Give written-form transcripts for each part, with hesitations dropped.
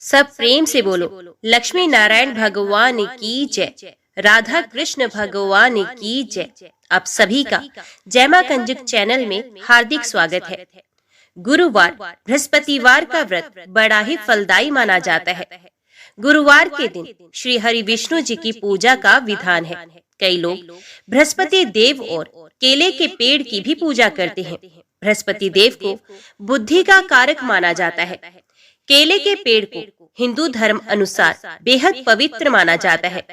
सब प्रेम से बोलो, लक्ष्मी नारायण भगवान की जय, राधा कृष्ण भगवान की जय। आप सभी का जय मां कंजुक चैनल में हार्दिक स्वागत है। गुरुवार बृहस्पतिवार का व्रत बड़ा ही फलदायी माना जाता है। गुरुवार के दिन श्री हरि विष्णु जी की पूजा का विधान है। कई लोग बृहस्पति देव और केले के पेड़ की भी पूजा करते हैं। बृहस्पति देव को बुद्धि का कारक माना जाता है। केले के पेड़ को हिंदू धर्म अनुसार बेहद पवित्र माना जाता है।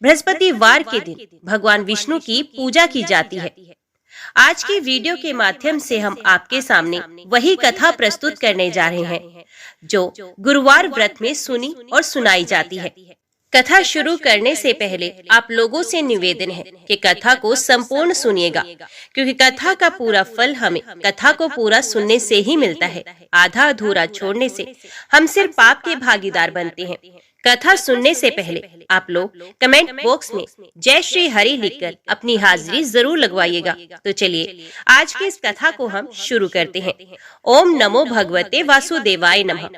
बृहस्पतिवार के दिन भगवान विष्णु की पूजा की जाती है। आज की वीडियो के माध्यम से हम आपके सामने वही कथा प्रस्तुत करने जा रहे हैं जो गुरुवार व्रत में सुनी और सुनाई जाती है। कथा शुरू करने से पहले आप लोगों से निवेदन है कि कथा को संपूर्ण सुनिएगा, क्योंकि कथा का पूरा फल हमें कथा को पूरा सुनने से ही मिलता है। आधा अधूरा छोड़ने से हम सिर्फ पाप के भागीदार बनते हैं। कथा सुनने से पहले आप लोग कमेंट बॉक्स में जय श्री हरि लिखकर अपनी हाजिरी जरूर लगवाइएगा। तो चलिए आज की इस कथा को हम शुरू करते हैं। ओम नमो भगवते वासुदेवाय नमः।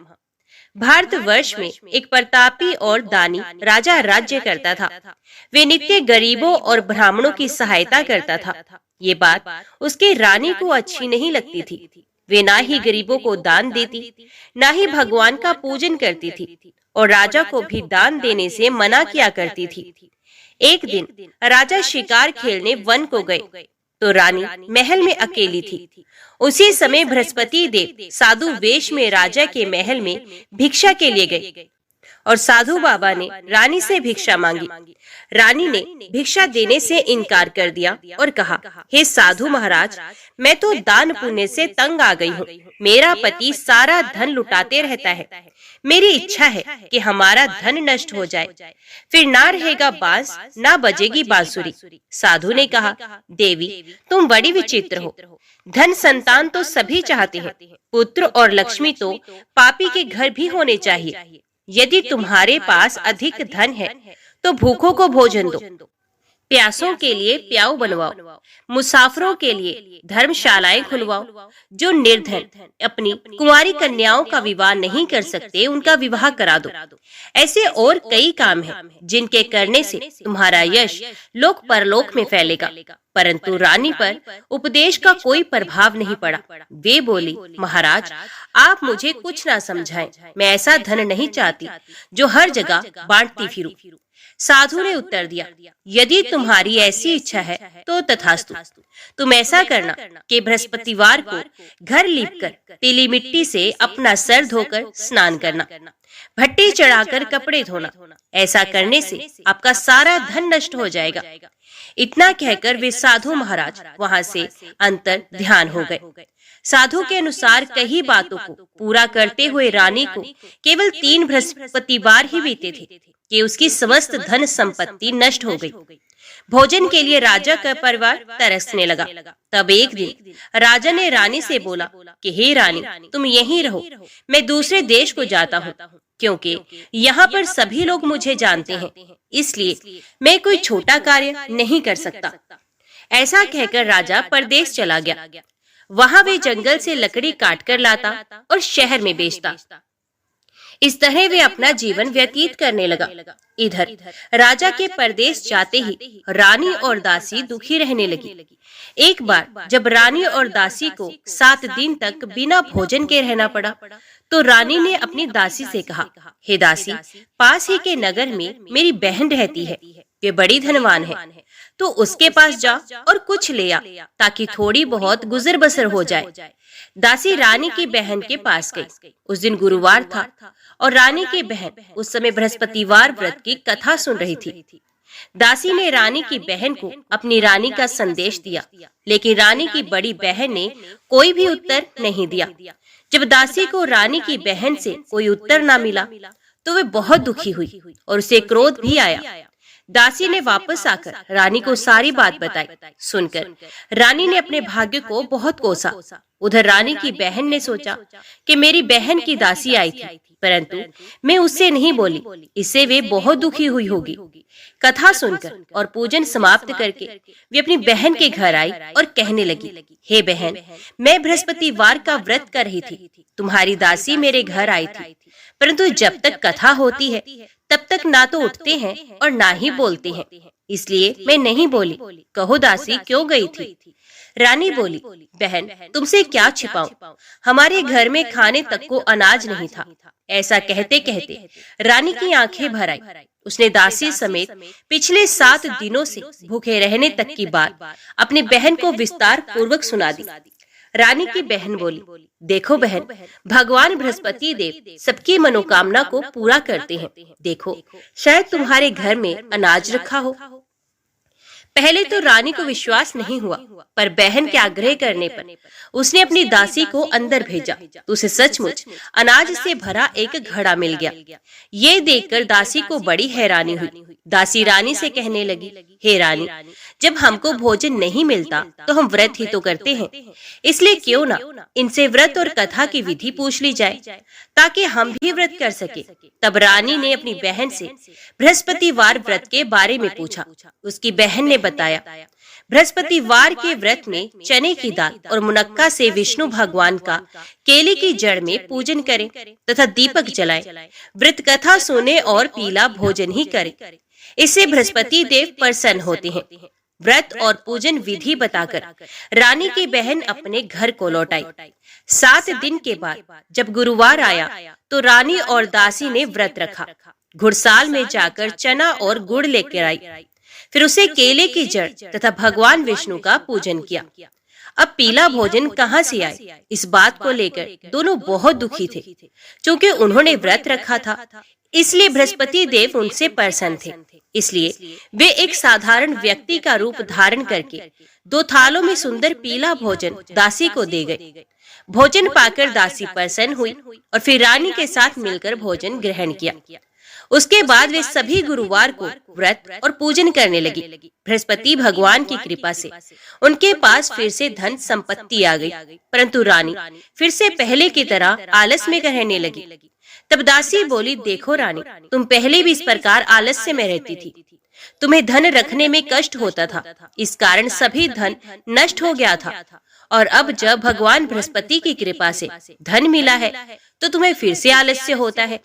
भारतवर्ष में एक प्रतापी और दानी राजा राज्य करता था। वे नित्य गरीबों और ब्राह्मणों की सहायता करता था। ये बात उसके रानी को अच्छी नहीं लगती थी। वे ना ही गरीबों को दान देती, ना ही भगवान का पूजन करती थी, और राजा को भी दान देने से मना किया करती थी। एक दिन राजा शिकार खेलने वन को गए तो रानी महल में अकेली थी। उसी समय बृहस्पति देव साधु वेश में राजा के महल में भिक्षा के लिए गए और साधु बाबा ने रानी से भिक्षा मांगी। रानी ने भिक्षा देने से इनकार कर दिया और कहा, हे साधु महाराज, मैं तो दान पुण्य से तंग आ गई हूँ। मेरा पति सारा धन लुटाते रहता है। मेरी इच्छा है कि हमारा धन नष्ट हो जाए, फिर ना रहेगा बांस, ना बजेगी बांसुरी। साधु ने कहा, देवी, तुम बड़ी विचित्र हो। धन संतान तो सभी चाहते हैं, पुत्र और लक्ष्मी तो पापी के घर भी होने चाहिए। यदि तुम्हारे पास अधिक धन है तो भूखों को भोजन दो, प्यासों के लिए प्याऊ बनवाओ, मुसाफिरों के लिए धर्मशालाएं खुलवाओ। जो निर्धन अपनी कुंवारी कन्याओं का विवाह नहीं कर सकते, उनका विवाह करा दो। ऐसे और कई काम हैं जिनके करने से तुम्हारा यश लोक परलोक में फैलेगा। परंतु रानी पर उपदेश का कोई प्रभाव नहीं पड़ा। वे बोली, महाराज, आप मुझे कुछ ना समझाएं। मैं ऐसा धन नहीं चाहती जो हर जगह बांटती फिरूं। साधु ने उत्तर दिया, यदि तुम्हारी ऐसी इच्छा है तो तथास्तु। तुम ऐसा करना कि बृहस्पतिवार को घर लीपकर पीली मिट्टी से अपना सर धोकर स्नान करना, भट्टी चढ़ाकर कपड़े धोना। ऐसा करने से आपका सारा धन नष्ट हो जाएगा। इतना कहकर वे साधु महाराज वहां से अंतर ध्यान हो गए। साधु के अनुसार कई बातों को पूरा करते हुए रानी को केवल 3 बृहस्पतिवार ही बीते थे कि उसकी समस्त धन संपत्ति नष्ट हो गई। भोजन के लिए राजा का परिवार तरसने लगा। तब एक दिन राजा ने रानी से बोला कि हे रानी, तुम यहीं रहो, मैं दूसरे देश को जाता हूँ, क्योंकि यहाँ पर सभी लोग मुझे जानते हैं, इसलिए मैं कोई छोटा कार्य नहीं कर सकता। ऐसा कहकर राजा परदेश चला गया। वहां वे जंगल से लकड़ी काट कर लाता और शहर में बेचता। इस तरह वे अपना जीवन व्यतीत करने लगा। इधर राजा के परदेश जाते ही रानी और दासी दुखी रहने लगी। एक बार जब रानी और दासी को 7 दिन तक बिना भोजन के रहना पड़ा, तो रानी ने अपनी दासी से कहा, हे दासी, पास ही के नगर में मेरी बहन रहती है। वे बड़ी धनवान है, तो उसके पास जा और कुछ ले आ, ताकि थोड़ी बहुत गुजर बसर हो जाए। दासी रानी की बहन के पास गई। उस दिन गुरुवार था और रानी की बहन उस समय बृहस्पतिवार व्रत की कथा सुन रही थी। दासी ने रानी की बहन को अपनी रानी का संदेश दिया, लेकिन रानी की बड़ी बहन ने कोई भी उत्तर नहीं दिया। जब दासी को रानी की बहन से कोई उत्तर ना मिला तो वे बहुत दुखी हुई और उसे क्रोध भी आया। दासी ने वापस आकर रानी को सारी बात बताई। सुनकर रानी ने अपने भाग्य को बहुत कोसा। उधर रानी की बहन ने सोचा कि मेरी बहन की दासी आई थी, परंतु मैं उससे नहीं बोली, इससे वे बहुत दुखी हुई होगी। कथा सुनकर और पूजन समाप्त करके वे अपनी बहन के घर आई और कहने लगी, हे बहन, मैं बृहस्पतिवार का व्रत कर रही थी, तुम्हारी दासी मेरे घर आई थी, परंतु जब तक कथा होती है तब तक ना तो उठते हैं और ना ही बोलते हैं। इसलिए मैं नहीं बोली। कहो दासी क्यों गई थी? रानी बोली, बहन तुमसे क्या छिपाऊं, हमारे घर में खाने तक को अनाज नहीं था। ऐसा कहते कहते रानी की आंखें भर आई। उसने दासी समेत पिछले 7 दिनों से भूखे रहने तक की बात अपनी बहन को विस्तार पूर्वक सुना दी। रानी की बहन बोली, देखो बहन, भगवान बृहस्पति देव सबकी मनोकामना को पूरा करते हैं। देखो शायद तुम्हारे घर में अनाज रखा हो। पहले तो रानी को विश्वास नहीं हुआ, पर बहन के आग्रह करने पर उसने अपनी दासी को अंदर भेजा तो उसे सचमुच अनाज से भरा एक घड़ा मिल गया। ये देखकर दासी को बड़ी हैरानी हुई। दासी रानी से कहने लगी, हे रानी, जब हमको भोजन नहीं मिलता तो हम व्रत ही तो करते हैं, इसलिए क्यों ना इनसे व्रत और कथा की विधि पूछ ली जाए ताकि हम भी व्रत कर सके। तब रानी ने अपनी बहन से बृहस्पतिवार व्रत के बारे में पूछा। उसकी बहन ने बताया, बृहस्पतिवार के व्रत में चने की दाल और मुनक्का से विष्णु भगवान का केले की जड़ में पूजन करें तथा दीपक जलाएं, व्रत कथा सुने और पीला भोजन ही करें। इससे बृहस्पति देव प्रसन्न होते हैं। व्रत और पूजन विधि बताकर रानी की बहन अपने घर को लौट आई। 7 दिन के बाद जब गुरुवार आया तो रानी और दासी ने व्रत रखा। घुड़साल में जाकर चना और गुड़ लेकर आई। फिर उसे केले की जड़ तथा भगवान विष्णु का पूजन किया। अब पीला भोजन कहाँ से आए, इस बात को लेकर दोनों बहुत दुखी थे। क्योंकि उन्होंने व्रत रखा था, इसलिए बृहस्पति देव उनसे प्रसन्न थे। इसलिए वे एक साधारण व्यक्ति का रूप धारण करके 2 थालों में सुंदर पीला भोजन दासी को दे गए। भोजन पाकर दासी प्रसन्न हुई और फिर रानी के साथ मिलकर भोजन ग्रहण किया। उसके बाद वे सभी गुरुवार को व्रत और पूजन करने लगी। बृहस्पति भगवान की कृपा से उनके पास फिर से धन संपत्ति आ गई, परंतु रानी फिर से पहले की तरह आलस में रहने लगी। तब दासी बोली, देखो रानी, तुम पहले भी इस प्रकार आलस्य में रहती थी। तुम्हें धन रखने में कष्ट होता था, इस कारण सभी धन नष्ट हो गया था। और अब जब भगवान बृहस्पति की कृपा से धन मिला है तो तुम्हें फिर से आलस्य होता है।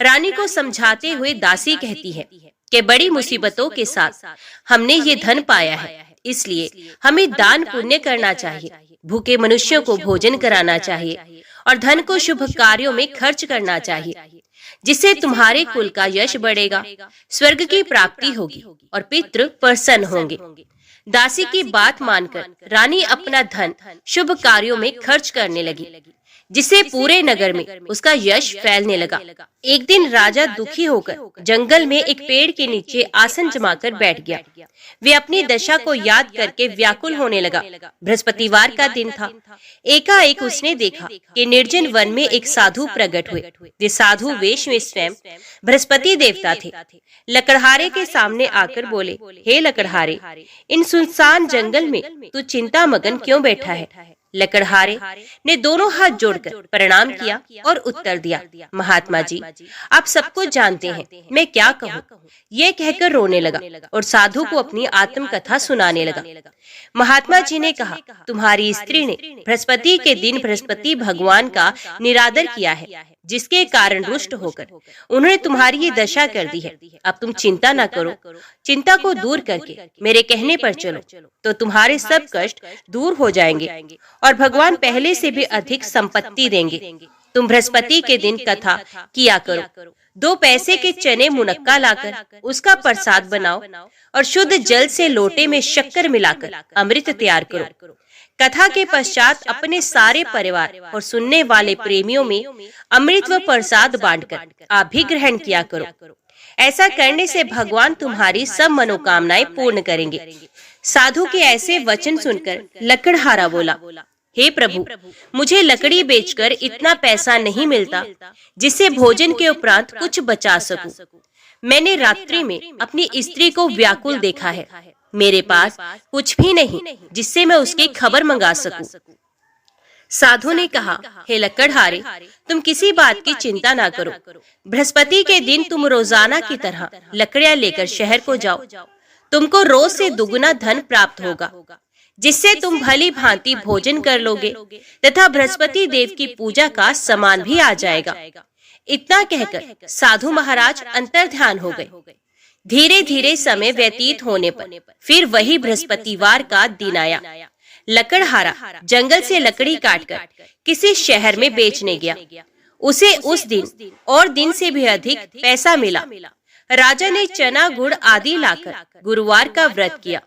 रानी को समझाते हुए दासी कहती है कि बड़ी मुसीबतों के साथ हमने ये धन पाया है, इसलिए हमें दान पुण्य करना चाहिए, भूखे मनुष्यों को भोजन कराना चाहिए और धन को शुभ कार्यों में खर्च करना चाहिए, जिससे तुम्हारे कुल का यश बढ़ेगा, स्वर्ग की प्राप्ति होगी और पितृ प्रसन्न होंगे। दासी की बात मानकर रानी अपना धन शुभ कार्यों में खर्च करने लगी, जिससे पूरे नगर में उसका यश फैलने लगा। एक दिन राजा दुखी होकर जंगल में एक पेड़ के नीचे आसन जमाकर बैठ गया। वे अपनी दशा को याद करके व्याकुल होने लगा। बृहस्पतिवार का दिन था। एकाएक उसने देखा कि निर्जन वन में एक साधु प्रकट हुए। वे साधु वेश में स्वयं बृहस्पति देवता थे। लकड़हारे के सामने आकर बोले, हे लकड़हारे, इन सुनसान जंगल में तू चिंता मगन क्यों बैठा है? लकड़हारे ने दोनों हाथ जोड़कर प्रणाम किया और उत्तर दिया, महात्मा जी, आप सब कुछ जानते हैं, मैं क्या कहूँ। ये कहकर रोने लगा और साधु को अपनी आत्मकथा सुनाने लगा। महात्मा जी ने कहा, तुम्हारी स्त्री ने बृहस्पति के दिन बृहस्पति भगवान का निरादर किया है, जिसके कारण रुष्ट होकर उन्होंने तुम्हारी ये दशा कर दी है। अब तुम चिंता न करो, चिंता को दूर करके मेरे कहने पर चलो तो तुम्हारे सब कष्ट दूर हो जाएंगे और भगवान पहले से भी अधिक संपत्ति देंगे। तुम बृहस्पति के दिन कथा किया करो, 2 पैसे के चने मुनक्का लाकर उसका प्रसाद बनाओ और शुद्ध जल से लोटे में शक्कर मिलाकर अमृत तैयार करो। कथा के पश्चात अपने सारे परिवार और सुनने वाले प्रेमियों में अमृत व प्रसाद बांटकर आप भी ग्रहण किया करो। ऐसा करने से भगवान तुम्हारी सब मनोकामनाएं पूर्ण करेंगे। साधु के ऐसे वचन सुनकर लकड़हारा बोला, हे प्रभु, मुझे लकड़ी बेचकर इतना पैसा नहीं मिलता जिससे भोजन के उपरांत कुछ बचा सकूं। मैंने रात्रि में अपनी स्त्री को व्याकुल देखा है। मेरे पास कुछ भी नहीं जिससे मैं उसकी खबर मंगा सकूं। साधु ने कहा, हे लकड़हारे, तुम किसी बात की चिंता ना करो। बृहस्पति के दिन तुम रोजाना की तरह लकड़ियां लेकर शहर को जाओ। तुमको रोज से दुगुना धन प्राप्त होगा, जिससे तुम भली भांति भोजन कर लोगे तथा बृहस्पति देव की पूजा का सामान भी आ जाएगा। इतना कहकर साधु महाराज अंतर्ध्यान हो गए। धीरे धीरे समय व्यतीत होने पर फिर वही बृहस्पतिवार का दिन आया। लकड़हारा जंगल से लकड़ी काटकर किसी शहर में बेचने गया। उसे उस दिन और दिन से भी अधिक पैसा मिला। राजा ने चना गुड़ आदि लाकर गुरुवार का व्रत किया।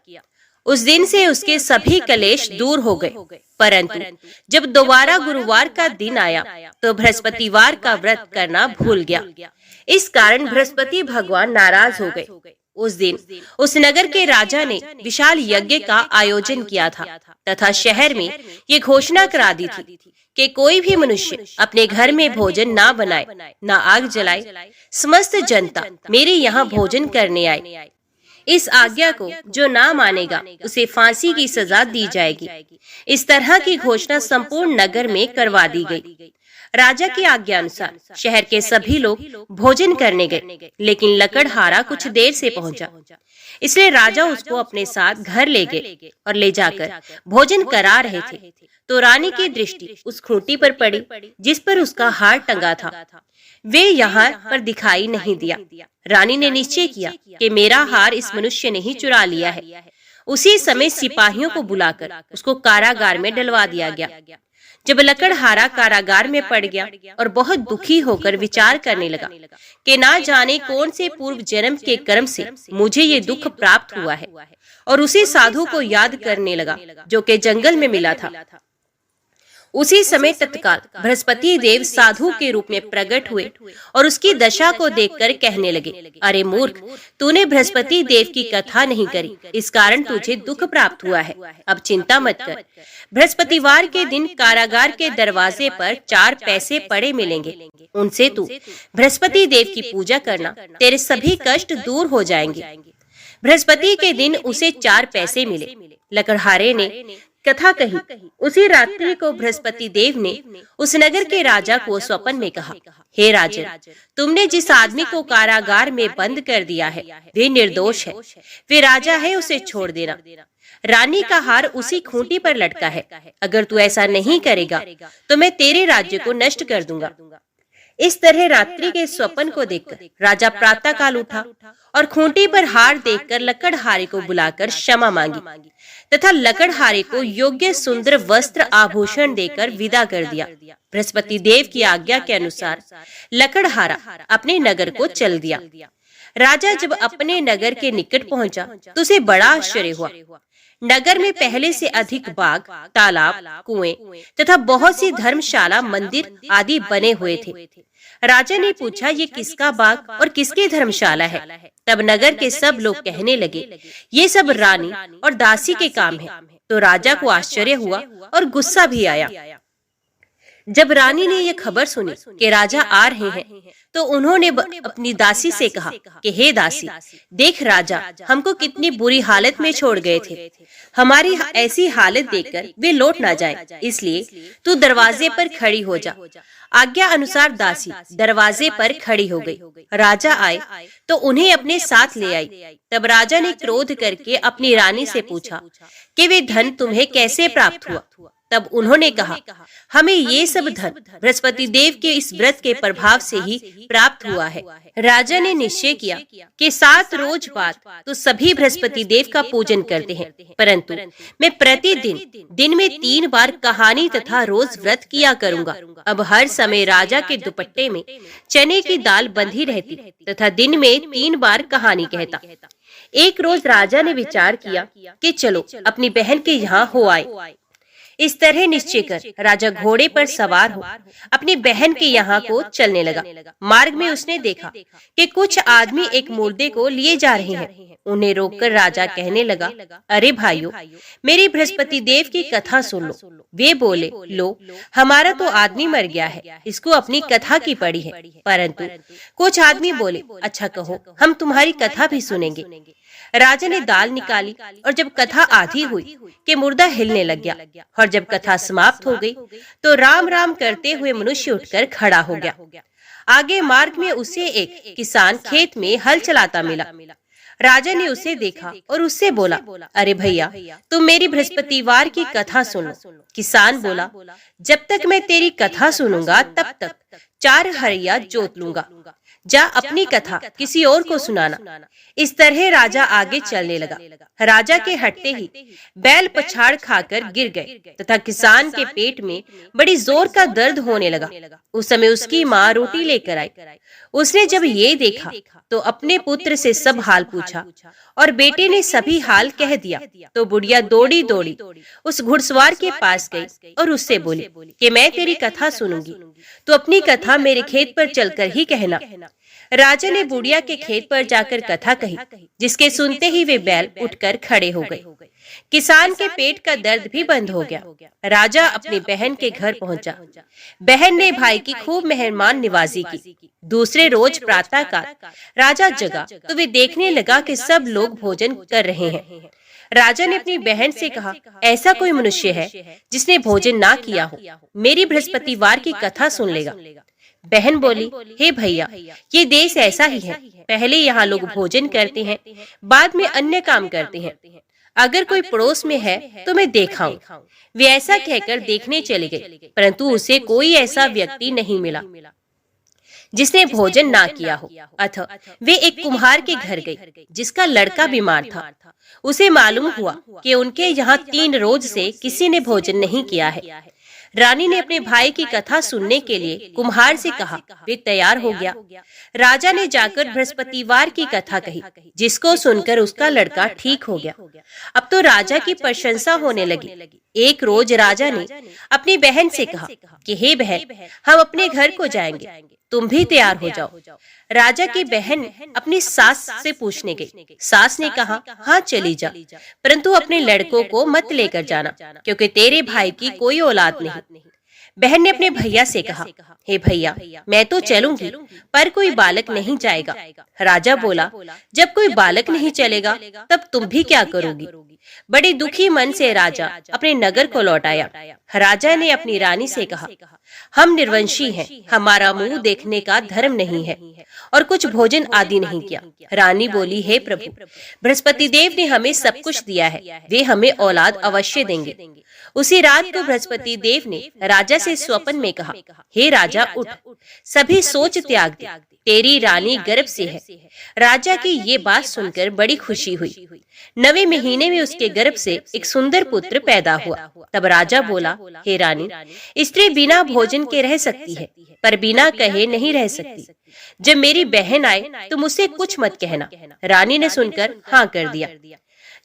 उस दिन से उसके सभी कलेश दूर हो गए। परंतु जब दोबारा गुरुवार का दिन आया तो बृहस्पतिवार का व्रत करना भूल गया। इस कारण बृहस्पति भगवान नाराज हो गए। उस दिन उस नगर के राजा ने विशाल यज्ञ का आयोजन किया था तथा शहर में ये घोषणा करा दी थी कि कोई भी मनुष्य अपने घर में भोजन ना बनाए, ना आग जलाए। समस्त जनता मेरे यहाँ भोजन करने आए। इस आज्ञा को जो ना मानेगा उसे फांसी की सजा दी जाएगी। इस तरह की घोषणा संपूर्ण नगर में करवा दी गई। राजा की आज्ञा अनुसार शहर के सभी लोग भोजन करने गए, लेकिन लकड़हारा कुछ देर से पहुंचा। इसलिए राजा उसको अपने साथ घर ले गए और ले जाकर भोजन करा रहे थे तो रानी की दृष्टि उस खूंटी पर पड़ी जिस पर उसका हार टंगा था। वे यहाँ पर दिखाई नहीं दिया। रानी ने निश्चय किया कि मेरा हार इस मनुष्य ने ही चुरा लिया है। उसी समय सिपाहियों को बुलाकर उसको कारागार में डलवा दिया गया। जब लकड़हारा कारागार में पड़ गया और बहुत दुखी होकर विचार करने लगा कि ना जाने कौन से पूर्व जन्म के कर्म से मुझे ये दुख प्राप्त हुआ है, और उसी साधु को याद करने लगा जो कि जंगल में मिला था। उसी समय तत्काल बृहस्पति देव साधु के रूप में प्रकट हुए और उसकी दशा को देखकर कहने लगे, अरे मूर्ख, तूने बृहस्पति देव की कथा नहीं करी, इस कारण तुझे दुख प्राप्त हुआ है। अब चिंता मत कर। बृहस्पतिवार के दिन कारागार के दरवाजे पर 4 पैसे पड़े मिलेंगे। उनसे तू बृहस्पति देव की पूजा करना, तेरे सभी कष्ट दूर हो जाएंगे। बृहस्पति के दिन उसे 4 पैसे मिले। लकड़हारे ने कथा कही। उसी रात्रि को बृहस्पति देव ने उस नगर के राजा को स्वप्न में कहा, हे राजन, तुमने जिस आदमी को कारागार में बंद कर दिया है वे निर्दोष है, वे राजा है, उसे छोड़ देना। रानी का हार उसी खूंटी पर लटका है। अगर तू ऐसा नहीं करेगा तो मैं तेरे राज्य को नष्ट कर दूंगा। इस तरह रात्रि के स्वप्न को देखकर राजा प्रातः काल उठा और खूंटी पर हार देखकर लकड़हारे को बुलाकर क्षमा मांगी तथा लकड़हारे को योग्य सुंदर वस्त्र आभूषण देकर विदा कर दिया। बृहस्पति देव की आज्ञा के अनुसार लकड़हारा अपने नगर को चल दिया। राजा जब अपने नगर के निकट पहुंचा तो उसे बड़ा आश्चर्य हुआ। नगर में पहले से अधिक बाग, तालाब, कुएं तथा बहुत सी धर्मशाला, मंदिर आदि बने हुए थे। राजा ने पूछा, ये किसका बाग और किसकी धर्मशाला है? तब नगर के सब लोग कहने लगे, ये सब रानी और दासी के काम है। तो राजा को आश्चर्य हुआ और गुस्सा भी आया। जब रानी ने यह खबर सुनी कि राजा आ रहे हैं तो उन्होंने अपनी दासी से कहा कि हे दासी, देख राजा हमको कितनी बुरी हालत में छोड़ गए थे। हमारी ऐसी हालत देखकर वे लौट ना जाएं, इसलिए तू दरवाजे पर खड़ी हो जा। आज्ञा अनुसार दासी दरवाजे पर खड़ी हो गई। राजा आए तो उन्हें अपने साथ ले आई। तब राजा ने क्रोध करके अपनी रानी से पूछा कि वे धन तुम्हें कैसे प्राप्त हुआ? तब उन्होंने कहा, हमें ये सब धन बृहस्पति देव के इस व्रत के प्रभाव से ही प्राप्त हुआ है। राजा ने निश्चय किया कि 7 रोज बाद तो सभी बृहस्पति देव का पूजन करते हैं, परंतु मैं प्रतिदिन दिन में 3 बार कहानी तथा रोज व्रत किया करूंगा। अब हर समय राजा के दुपट्टे में चने की दाल बंधी रहती तथा दिन में 3 बार कहानी कहता। एक रोज राजा ने विचार किया कि चलो अपनी बहन के यहाँ हो आए। इस तरह निश्चय कर राजा घोड़े पर सवार हो अपनी बहन के यहाँ को चलने लगा। मार्ग में उसने देखा कि कुछ आदमी एक मुर्दे को लिए जा रहे हैं। उन्हें रोककर राजा कहने लगा, अरे भाइयों, मेरी बृहस्पति देव की कथा सुन लो। वे बोले, लो हमारा तो आदमी मर गया है, इसको अपनी कथा की पड़ी है। परंतु कुछ आदमी बोले, अच्छा कहो, हम तुम्हारी कथा भी सुनेंगे। राजा ने दाल निकाली और जब कथा आधी हुई कि मुर्दा हिलने लग गया, और जब कथा समाप्त हो गई तो राम राम करते हुए मनुष्य उठकर खड़ा हो गया। आगे मार्ग में उसे एक किसान खेत में हल चलाता मिला। राजा ने उसे देखा और उससे बोला, अरे भैया, तुम मेरी बृहस्पतिवार की कथा सुनो। किसान बोला, जब तक मैं तेरी कथा सुनूंगा तब तक 4 हरिया जोत लूंगा, जा अपनी कथा किसी और को सुनाना। इस तरह राजा आगे चलने लगा। राजा के हटते ही बैल पछाड़ खाकर गिर गए तथा किसान के पेट में बड़ी जोर का दर्द होने लगा। उस समय उसकी माँ रोटी लेकर आई। उसने जब ये देखा तो अपने पुत्र से सब हाल पूछा और बेटे ने सभी हाल कह दिया। तो बुढ़िया दौड़ी दौड़ी उस घुड़सवार के पास गई और उससे बोली कि मैं तेरी कथा सुनूंगी, तो अपनी कथा मेरे खेत पर चलकर ही कहना। राजा ने बुढ़िया के खेत पर जाकर कथा कही, जिसके सुनते ही वे बैल उठकर खड़े हो गए। किसान के पेट का दर्द भी बंद हो गया। राजा अपनी बहन के घर पहुंचा। बहन ने भाई की खूब मेहमान निवाजी की। दूसरे रोज प्रातःकाल राजा जगा तो वे देखने लगा कि सब लोग भोजन कर रहे हैं। राजा ने अपनी बहन से कहा, ऐसा कोई मनुष्य है जिसने भोजन ना किया हो, मेरी बृहस्पतिवार की कथा सुन लेगा। बहन बोली, हे भैया, ये देश ऐसा ही है। पहले यहाँ लोग भोजन करते हैं, बाद में अन्य काम करते हैं। अगर कोई पड़ोस में है तो मैं देखाऊं। वे ऐसा कहकर देखने चले गए, परंतु उसे कोई ऐसा व्यक्ति नहीं मिला जिसने भोजन ना किया हो। अतः वे एक कुम्हार के घर गई, जिसका लड़का बीमार था। उसे मालूम हुआ कि उनके यहाँ 3 रोज से किसी ने भोजन नहीं किया है। रानी ने अपने भाई की कथा सुनने के लिए कुम्हार से कहा। वे तैयार हो गया। राजा ने जाकर बृहस्पतिवार की कथा कही, जिसको सुनकर उसका लड़का ठीक हो गया। अब तो राजा की प्रशंसा होने लगी। एक रोज राजा ने अपनी बहन से कहा कि हे बहन, हम अपने घर को जाएंगे, तुम भी तैयार हो जाओ। राजा की बहन अपनी सास से पूछने गई। सास ने कहा, हाँ चली जा, परंतु अपने लड़कों को मत लेकर जाना, क्योंकि तेरे भाई की कोई औलाद नहीं। बहन ने अपने भैया से कहा, हे भैया, मैं तो चलूंगी, पर कोई बालक नहीं जाएगा। राजा बोला, जब कोई बालक नहीं चलेगा तब तुम भी क्या करोगी? बड़े दुखी मन से राजा अपने नगर को लौट आया। राजा ने अपनी रानी से कहा, हम निर्वंशी हैं, हमारा मुंह देखने का धर्म नहीं है और कुछ भोजन आदि नहीं किया। रानी बोली, हे प्रभु, बृहस्पति देव ने हमें सब कुछ दिया है, वे हमें औलाद अवश्य देंगे। उसी रात को बृहस्पति देव ने राजा से स्वप्न में कहा, हे राजा, उठ, सभी सोच त्याग दे, तेरी रानी गर्भ से है। राजा की ये बात सुनकर बड़ी खुशी हुई। 9वें महीने में उसके गर्भ से एक सुंदर पुत्र पैदा हुआ। तब राजा बोला, हे रानी, स्त्री बिना भोजन के रह सकती है, पर बिना कहे नहीं रह सकती। जब मेरी बहन आए तो मुझसे कुछ मत कहना। रानी ने सुनकर हाँ कर दिया।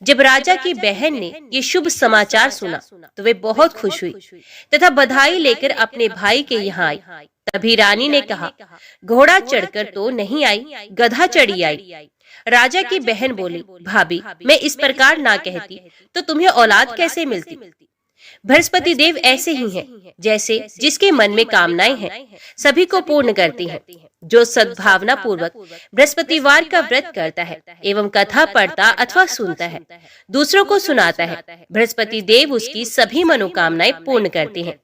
जब राजा की बहन ने ये शुभ समाचार सुना तो वे बहुत खुश हुई तथा बधाई लेकर अपने भाई के यहाँ आई। तभी रानी ने कहा, घोड़ा चढ़कर तो नहीं आई, गधा चढ़ी आई। राजा की बहन बोली, भाभी, मैं इस प्रकार ना कहती तो तुम्हें औलाद कैसे मिलती? बृहस्पति देव ऐसे ही हैं, जैसे जिसके मन में कामनाएं हैं सभी को पूर्ण करती हैं। जो सद्भावना पूर्वक बृहस्पतिवार का व्रत करता है एवं कथा पढ़ता अथवा सुनता है, दूसरों को सुनाता है, बृहस्पति देव उसकी सभी मनोकामनाएं पूर्ण करते हैं।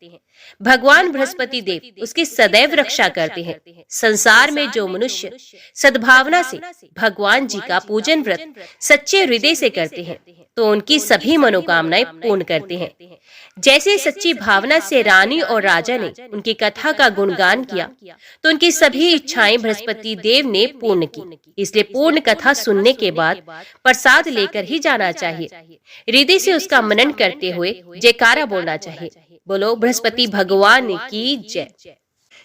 भगवान बृहस्पति देव उसकी सदैव रक्षा करते हैं। संसार में जो मनुष्य सद्भावना से भगवान जी का पूजन व्रत सच्चे हृदय से करते हैं तो उनकी सभी मनोकामनाएं पूर्ण करते हैं। जैसे सच्ची भावना से रानी और राजा ने उनकी कथा का गुणगान किया तो उनकी सभी इच्छाएं बृहस्पति देव ने पूर्ण की। इसलिए पूर्ण कथा सुनने के बाद प्रसाद लेकर ही जाना चाहिए। हृदय से उसका मनन करते हुए जयकारा बोलना चाहिए। बोलो बृहस्पति भगवान की जय।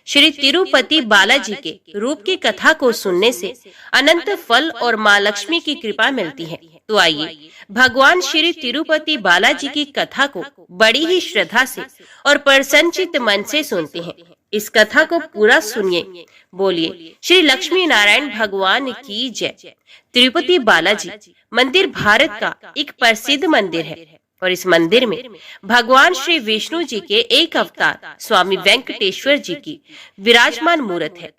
श्री तिरुपति बालाजी के रूप की कथा को सुनने से अनंत फल और माँ लक्ष्मी की कृपा मिलती है। तो आइए भगवान श्री तिरुपति बालाजी की कथा को बड़ी ही श्रद्धा से और प्रसन्नचित्त मन से सुनते हैं। इस कथा को पूरा सुनिए। बोलिए श्री लक्ष्मी नारायण भगवान की जय। तिरुपति बालाजी मंदिर भारत का एक प्रसिद्ध मंदिर है और इस मंदिर में भगवान श्री विष्णु जी के एक अवतार स्वामी वेंकटेश्वर जी की विराजमान मूर्त है।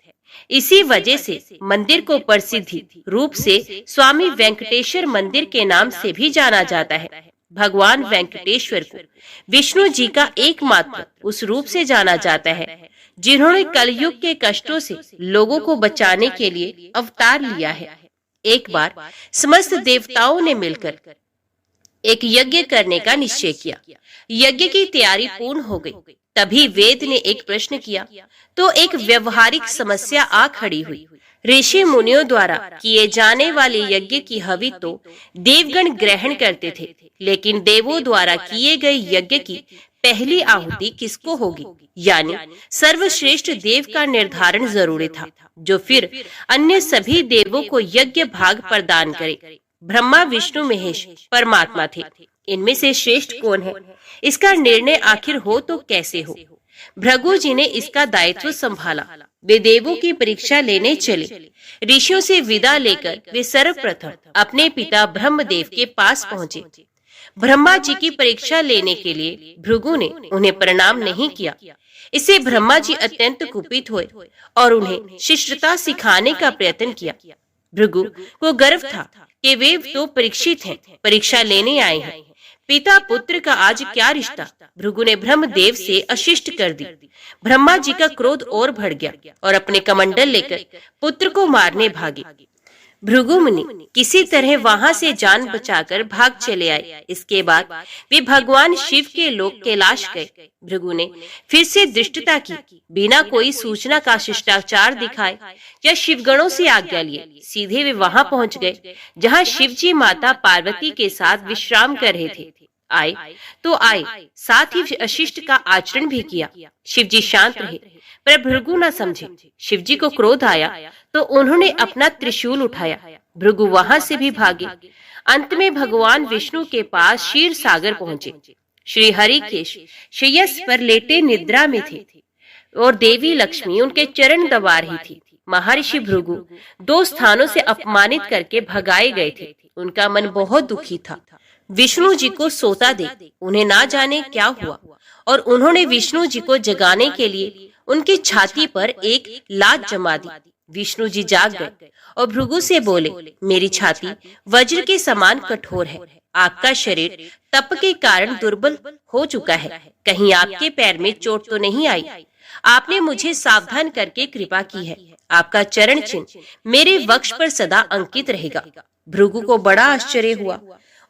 इसी वजह से मंदिर को प्रसिद्धि रूप से स्वामी वेंकटेश्वर मंदिर के नाम से भी जाना जाता है। भगवान वेंकटेश्वर को विष्णु जी का एकमात्र उस रूप से जाना जाता है जिन्होंने कलयुग के कष्टों से लोगों को बचाने के लिए अवतार लिया है। एक बार समस्त देवताओं ने मिलकर एक यज्ञ करने का निश्चय किया। यज्ञ की तैयारी पूर्ण हो गई। तभी वेद ने एक प्रश्न किया तो एक व्यवहारिक समस्या आ खड़ी हुई। ऋषि मुनियों द्वारा किए जाने वाले यज्ञ की हवि तो देवगण ग्रहण करते थे, लेकिन देवों द्वारा किए गए यज्ञ की पहली आहुति किसको होगी, यानी सर्वश्रेष्ठ देव का निर्धारण जरूरी था, जो फिर अन्य सभी देवों को यज्ञ भाग प्रदान करे। ब्रह्मा, विष्णु, महेश परमात्मा थे। इनमें से श्रेष्ठ कौन है, इसका निर्णय आखिर हो तो कैसे हो। भृगु जी ने इसका दायित्व संभाला। वे देवों की परीक्षा लेने चले। ऋषियों से विदा लेकर वे सर्वप्रथम अपने पिता ब्रह्मदेव के पास पहुंचे। ब्रह्मा जी की परीक्षा लेने के लिए भृगु ने उन्हें प्रणाम नहीं किया। इससे ब्रह्मा जी अत्यंत कुपित हुए और उन्हें शिष्टता सिखाने का प्रयत्न किया। भृगु को गर्व था कि वे तो परीक्षित हैं, परीक्षा लेने आए हैं। पिता पुत्र का आज क्या रिश्ता। भृगु ने ब्रह्मदेव से अशिष्ट कर दी। ब्रह्मा जी का क्रोध और बढ़ गया और अपने कमंडल लेकर पुत्र को मारने भागे। भृगु मुनि किसी तरह वहां से जान बचाकर भाग चले आए। इसके बाद वे भगवान शिव के लोक कैलाश गए। भृगु ने फिर से धृष्टता की, बिना कोई सूचना का शिष्टाचार दिखाए या शिवगणों से आज्ञा लिए सीधे वे वहां पहुंच गए जहां शिव जी माता पार्वती के साथ विश्राम कर रहे थे। आए तो आए, साथ ही अशिष्ट का आचरण भी किया। शिव जी शांत रहे, पर भृगु न समझे। शिव जी को क्रोध आया तो उन्होंने अपना त्रिशूल उठाया। भृगु वहां से भी भागे। अंत में भगवान विष्णु के पास क्षीर सागर पहुंचे। श्री हरि के शय्यस पर लेटे निद्रा में थे और देवी लक्ष्मी उनके चरण दबा रही थी। महर्षि भृगु 2 स्थानों से अपमानित करके भगाए गए थे। उनका मन बहुत दुखी था। विष्णु जी को सोता देख उन्हें ना जाने क्या हुआ और उन्होंने विष्णु जी को जगाने के लिए उनकी छाती पर एक लात जमा दी। विष्णु जी जाग गए और भृगु से बोले, मेरी छाती वज्र के समान कठोर है। आपका शरीर तप के कारण दुर्बल हो चुका है। कहीं आपके पैर में चोट तो नहीं आई? आपने मुझे सावधान करके कृपा की है। आपका चरण चिन्ह मेरे वक्ष पर सदा अंकित रहेगा। भृगु को बड़ा आश्चर्य हुआ।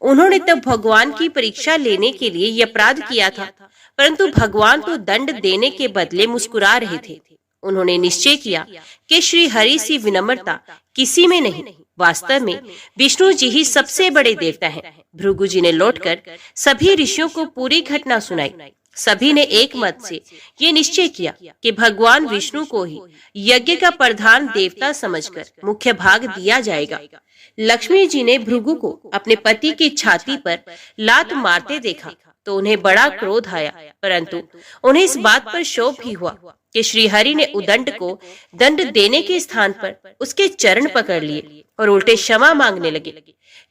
उन्होंने तब भगवान की परीक्षा लेने के लिए यह अपराध किया था, परंतु भगवान तो दंड देने के बदले मुस्कुरा रहे थे। उन्होंने निश्चय किया कि श्री हरि सी विनम्रता किसी में नहीं। वास्तव में विष्णु जी ही सबसे बड़े देवता हैं। भृगु जी ने लौटकर सभी ऋषियों को पूरी घटना सुनाई। सभी ने एक मत से ये निश्चय किया कि भगवान विष्णु को ही यज्ञ का प्रधान देवता समझकर मुख्य भाग दिया जाएगा। लक्ष्मी जी ने भृगु को अपने पति की छाती पर लात मारते देखा तो उन्हें बड़ा क्रोध आया, परंतु उन्हें इस बात पर शोभ भी हुआ कि श्री हरि ने उदंड को दंड देने के स्थान पर उसके चरण पकड़ लिए और उल्टे क्षमा मांगने लगे।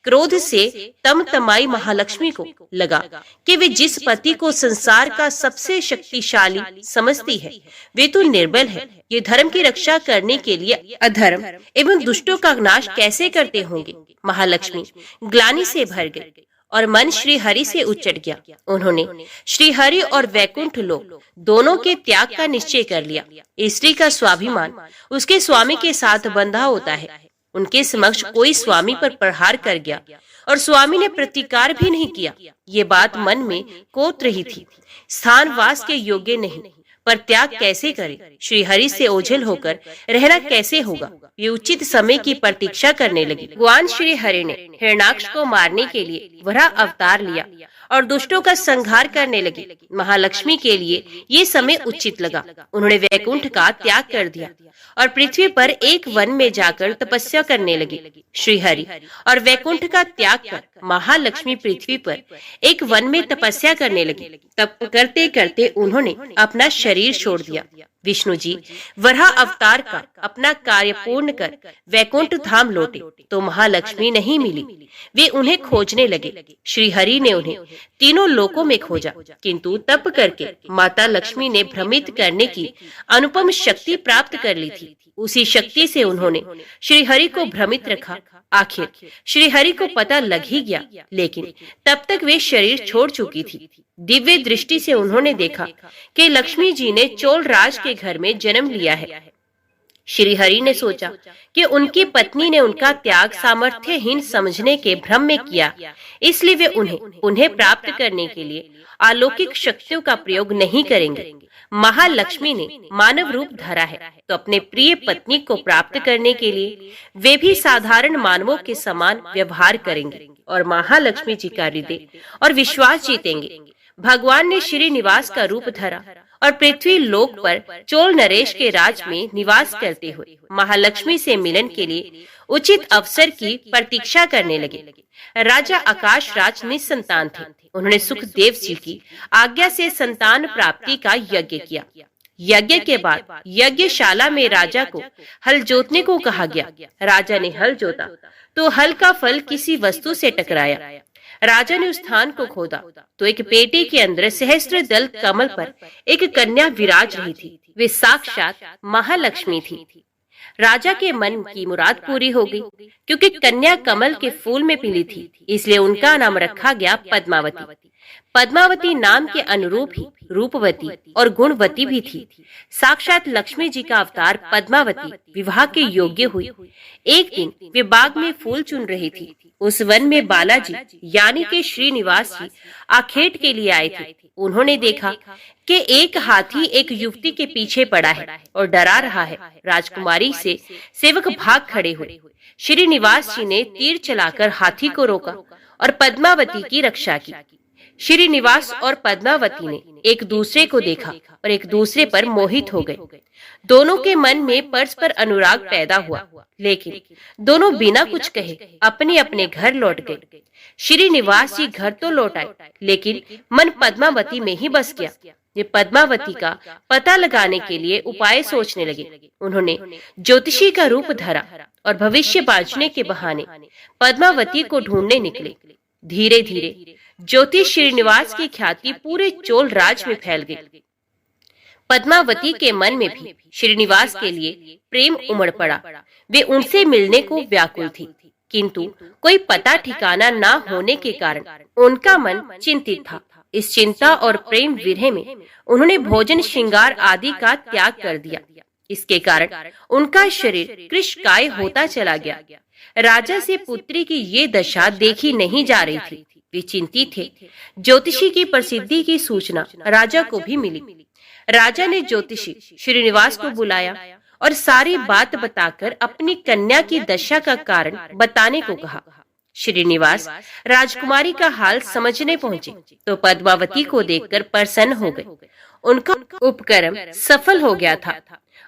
क्रोध से तमतमाई महालक्ष्मी को लगा कि वे जिस पति को संसार का सबसे शक्तिशाली समझती है वे तो निर्बल है। ये धर्म की रक्षा करने के लिए अधर्म एवं दुष्टों का नाश कैसे करते होंगे। महालक्ष्मी ग्लानि से भर गई और मन श्री हरि से उचट गया। उन्होंने श्री हरि और वैकुंठ लोक दोनों के त्याग का निश्चय कर लिया। स्त्री का स्वाभिमान उसके स्वामी के साथ बंधा होता है। उनके समक्ष कोई स्वामी पर प्रहार कर गया और स्वामी ने प्रतिकार भी नहीं किया। ये बात मन में कोत रही थी। स्थान वास के योग्य नहीं, पर त्याग कैसे करे। श्री हरि से ओझल होकर रहना कैसे होगा। ये उचित समय की प्रतीक्षा करने लगी। भगवान श्री हरि ने हिरण्याक्ष को मारने के लिए वराह अवतार लिया और दुष्टों का संहार करने लगे। महालक्ष्मी के लिए ये समय उचित लगा। उन्होंने वैकुंठ का त्याग कर दिया और पृथ्वी पर एक वन में जाकर तपस्या करने लगे। श्री हरि और वैकुंठ का त्याग कर महालक्ष्मी पृथ्वी पर एक वन में तपस्या करने लगी। तप करते करते उन्होंने अपना शरीर छोड़ दिया। विष्णु जी वराह अवतार का अपना कार्य पूर्ण कर वैकुंठ धाम लौटे तो महालक्ष्मी नहीं मिली। वे उन्हें खोजने लगे। श्री हरि ने उन्हें तीनों लोकों में खोजा, किंतु तप करके माता लक्ष्मी ने भ्रमित करने की अनुपम शक्ति प्राप्त कर ली थी। उसी शक्ति से उन्होंने श्री हरि को भ्रमित रखा। आखिर श्री हरि को पता लग ही गया, लेकिन तब तक वे शरीर छोड़ चुकी थी। दिव्य दृष्टि से उन्होंने देखा कि लक्ष्मी जी ने चोल राज के घर में जन्म लिया है। श्री हरि ने सोचा कि उनकी पत्नी ने उनका त्याग सामर्थ्यहीन समझने के भ्रम में किया, इसलिए वे उन्हें प्राप्त करने के लिए अलौकिक शक्तियों का प्रयोग नहीं करेंगे। महालक्ष्मी ने मानव रूप धरा है, तो अपने प्रिय पत्नी को प्राप्त करने के लिए वे भी साधारण मानवों के समान व्यवहार करेंगे और महालक्ष्मी जी का हृदय और विश्वास जीतेंगे। भगवान ने श्रीनिवास का रूप धरा और पृथ्वी लोक पर चोल नरेश के राज में निवास करते हुए महालक्ष्मी से मिलन के लिए उचित अवसर की प्रतीक्षा करने लगे। राजा आकाश राज निसंतान थे। उन्होंने सुखदेव जी की आज्ञा से संतान प्राप्ति का यज्ञ किया। यज्ञ के बाद यज्ञशाला में राजा को हल जोतने को कहा गया। राजा ने हल जोता तो हल का फल किसी वस्तु से टकराया। राजा ने उस स्थान को खोदा तो एक पेटी के अंदर सहस्त्र दल कमल पर एक कन्या विराज रही थी। वे साक्षात महालक्ष्मी थी। राजा के मन की मुराद पूरी हो गई, क्योंकि कन्या कमल के फूल में पीली थी, इसलिए उनका नाम रखा गया पद्मावती। पद्मावती नाम के अनुरूप ही रूपवती और गुणवती भी थी। साक्षात लक्ष्मी जी का अवतार पद्मावती विवाह के योग्य हुई। एक दिन वे बाग में फूल चुन रही थी। उस वन में बालाजी यानी के श्रीनिवास जी आखेट के लिए आए थे। उन्होंने देखा कि एक हाथी एक युवती के पीछे पड़ा है और डरा रहा है। राजकुमारी से सेवक भाग खड़े हुए। श्रीनिवास जी ने तीर चलाकर हाथी को रोका और पद्मावती की रक्षा की। श्रीनिवास और पद्मावती ने एक दूसरे को देखा और एक दूसरे पर मोहित हो गए। दोनों के मन में परस्पर अनुराग पैदा हुआ, लेकिन दोनों बिना कुछ कहे अपने अपने घर लौट गए। श्रीनिवास जी घर तो लौट आए, लेकिन मन पद्मावती में ही बस गया। ये पद्मावती का पता लगाने के लिए उपाय सोचने लगे। उन्होंने ज्योतिषी का रूप धरा और भविष्य बांचने के बहाने पद्मावती को ढूंढने निकले। धीरे धीरे ज्योतिष श्रीनिवास की ख्याति पूरे चोल राज में फैल गई। पद्मावती के मन में भी श्रीनिवास के लिए प्रेम उमड़ पड़ा। वे उनसे मिलने को व्याकुल थी, किंतु कोई पता ठिकाना न होने के कारण उनका मन चिंतित था। इस चिंता और प्रेम विरह में उन्होंने भोजन श्रृंगार आदि का त्याग कर दिया। इसके कारण उनका शरीर कृशकाय होता चला गया। राजा से पुत्री की ये दशा देखी नहीं जा रही थी। वे चिंतित थे। ज्योतिषी की प्रसिद्धि की सूचना राजा को भी मिली। राजा ने ज्योतिषी श्रीनिवास को बुलाया और सारी बात बताकर अपनी कन्या की दशा का कारण बताने को कहा। श्रीनिवास राजकुमारी का हाल समझने पहुंचे तो पद्मावती को देखकर प्रसन्न हो गए। उनका उपक्रम सफल हो गया था।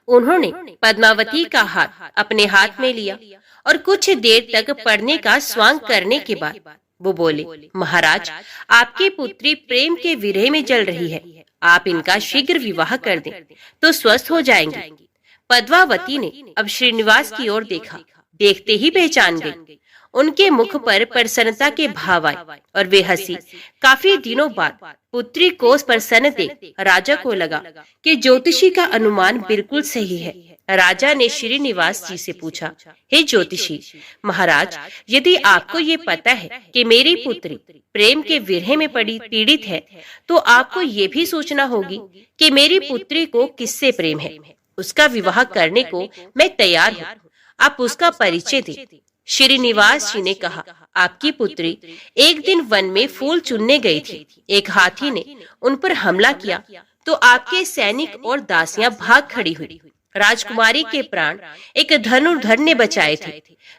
उन्होंने पद्मावती का हाथ अपने हाथ में लिया और कुछ देर तक पढ़ने का स्वांग करने के बाद वो बोले, महाराज, आपकी पुत्री प्रेम के विरह में जल रही है। आप इनका शीघ्र विवाह कर दें तो स्वस्थ हो जाएंगे। पद्मावती ने अब श्रीनिवास की ओर देखा। देखते ही पहचान गई। उनके मुख पर प्रसन्नता के भाव आए और वे हंसी। काफी दिनों बाद पुत्री को प्रसन्न देख राजा को लगा कि ज्योतिषी का अनुमान बिल्कुल सही है। राजा ने श्रीनिवास जी से पूछा, हे ज्योतिषी महाराज, यदि आपको ये पता है कि मेरी पुत्री प्रेम के विरह में पीड़ित है, तो आपको ये भी सोचना होगी कि मेरी पुत्री को किससे प्रेम है। उसका विवाह करने को मैं तैयार हूँ। आप उसका परिचय दें। श्रीनिवास जी ने कहा, आपकी पुत्री एक दिन वन में फूल चुनने गई थी। एक हाथी ने उन पर हमला किया तो आपके सैनिक और दासियां भाग खड़ी हुई। राजकुमारी के प्राण एक धनुर्धर ने बचाए थे।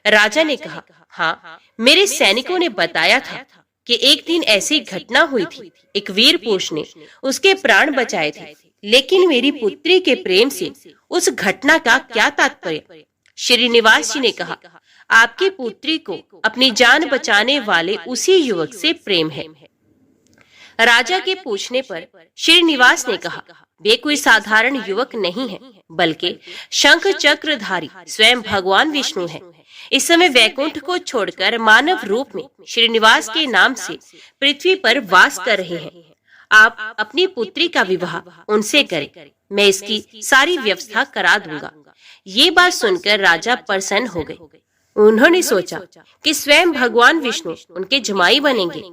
राजा ने कहा, हाँ, मेरे सैनिकों ने बताया था कि एक दिन ऐसी घटना हुई थी। एक वीर पुरुष ने उसके प्राण बचाए थे, लेकिन मेरी पुत्री के प्रेम से उस घटना का क्या तात्पर्य। श्रीनिवास जी ने कहा, आपकी पुत्री को अपनी जान बचाने वाले उसी युवक से प्रेम है। राजा के पूछने पर श्रीनिवास ने कहा, वे कोई साधारण युवक नहीं है, बल्कि शंख चक्रधारी स्वयं भगवान विष्णु है। इस समय वैकुंठ को छोड़कर मानव रूप में श्रीनिवास के नाम से पृथ्वी पर वास कर रहे हैं। आप अपनी पुत्री का विवाह उनसे करें। मैं इसकी सारी व्यवस्था करा दूंगा। ये बात सुनकर राजा प्रसन्न हो गए। उन्होंने सोचा कि स्वयं भगवान विष्णु उनके जमाई बनेंगे।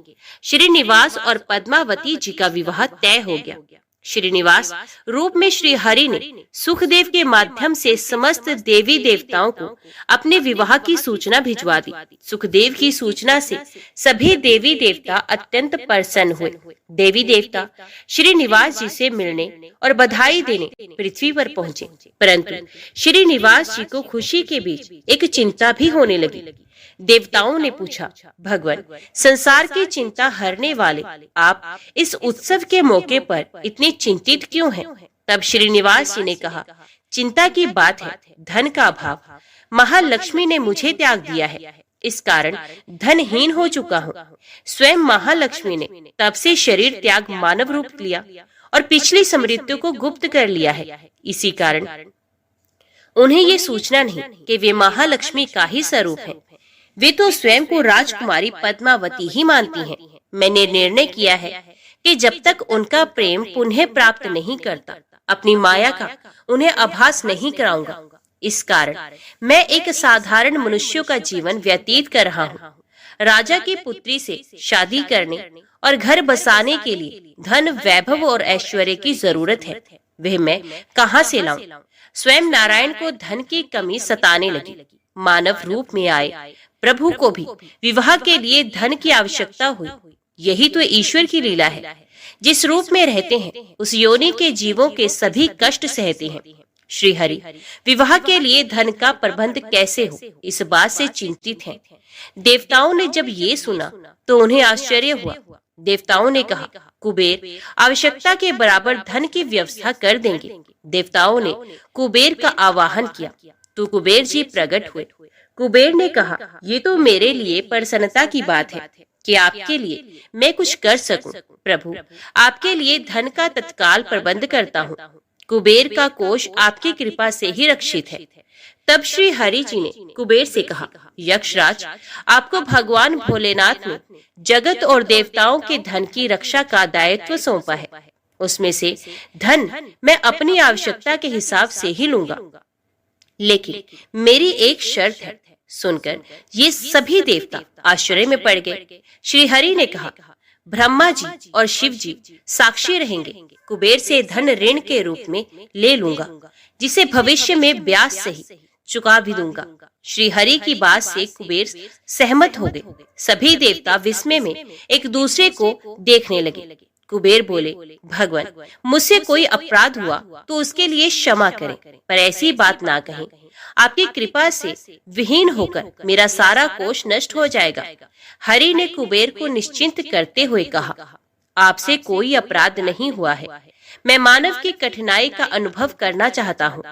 श्रीनिवास और पद्मावती जी का विवाह तय हो गया। श्रीनिवास रूप में श्री हरि ने सुखदेव के माध्यम से समस्त देवी देवताओं को अपने विवाह की सूचना भिजवा दी। सुखदेव की सूचना से सभी देवी देवता अत्यंत प्रसन्न हुए। देवी देवता श्रीनिवास जी से मिलने और बधाई देने पृथ्वी पर पहुंचे, परंतु श्रीनिवास जी को खुशी के बीच एक चिंता भी होने लगी। देवताओं ने पूछा, भगवान, संसार की चिंता हरने वाले आप इस उत्सव के मौके पर इतने चिंतित क्यों हैं? तब श्रीनिवास जी ने कहा, चिंता की बात है, धन का अभाव। महालक्ष्मी ने मुझे त्याग दिया है, इस कारण धनहीन हो चुका हूँ। स्वयं महालक्ष्मी ने तब से शरीर त्याग मानव रूप लिया और पिछली समृद्धियों को गुप्त कर लिया है। इसी कारण उन्हें ये सूचना नहीं कि वे महालक्ष्मी का ही स्वरूप हैं। वे तो स्वयं को राजकुमारी पद्मावती ही मानती हैं। मैंने निर्णय किया है कि जब तक उनका प्रेम पुनः प्राप्त नहीं करता, अपनी माया का उन्हें आभास नहीं कराऊंगा। इस कारण मैं एक साधारण मनुष्यों का जीवन व्यतीत कर रहा हूँ। राजा की पुत्री से शादी करने और घर बसाने के लिए धन, वैभव और ऐश्वर्य की जरूरत है। वह मैं कहाँ से लाऊं? स्वयं नारायण को धन की कमी सताने लगी। मानव रूप में आए प्रभु को भी विवाह के लिए धन की आवश्यकता हुई। यही तो ईश्वर की लीला है। जिस रूप में रहते हैं उस योनि के जीवों के सभी कष्ट सहते हैं। श्री हरि विवाह के लिए धन का प्रबंध कैसे हो, इस बात से चिंतित हैं। देवताओं ने जब ये सुना तो उन्हें आश्चर्य हुआ। देवताओं ने कहा, कुबेर आवश्यकता के बराबर धन की व्यवस्था कर देंगे। देवताओं ने कुबेर का आवाहन किया तो कुबेर जी प्रकट हुए। कुबेर ने कहा, ये तो मेरे लिए प्रसन्नता की बात है कि आपके लिए मैं कुछ कर सकूं। प्रभु, आपके लिए धन का तत्काल प्रबंध करता हूँ। कुबेर का कोष आपकी कृपा से ही रक्षित है। तब श्री हरि जी ने कुबेर से कहा, यक्षराज, आपको भगवान भोलेनाथ ने जगत और देवताओं के धन की रक्षा का दायित्व सौंपा है। उसमें से धन मैं अपनी आवश्यकता के हिसाब से ही लूंगा, लेकिन मेरी एक शर्त है। सुनकर ये सभी देवता आश्चर्य में पड़ गए। श्री हरि ने कहा, ब्रह्मा जी और शिव जी साक्षी रहेंगे। कुबेर से धन ऋण के रूप में ले लूंगा, जिसे भविष्य में ब्याज सहित चुका भी दूंगा। श्री हरि की बात से कुबेर सहमत हो गए। सभी देवता विस्मय में एक दूसरे को देखने लगे। कुबेर बोले, भगवान, मुझसे कोई अपराध हुआ तो उसके लिए क्षमा करें, पर ऐसी बात ना कहें। आपकी कृपा से विहीन होकर मेरा सारा कोष नष्ट हो जाएगा। हरि ने कुबेर को निश्चिंत करते हुए कहा, आपसे कोई अपराध नहीं हुआ है। मैं मानव की कठिनाई का अनुभव करना चाहता हूँ।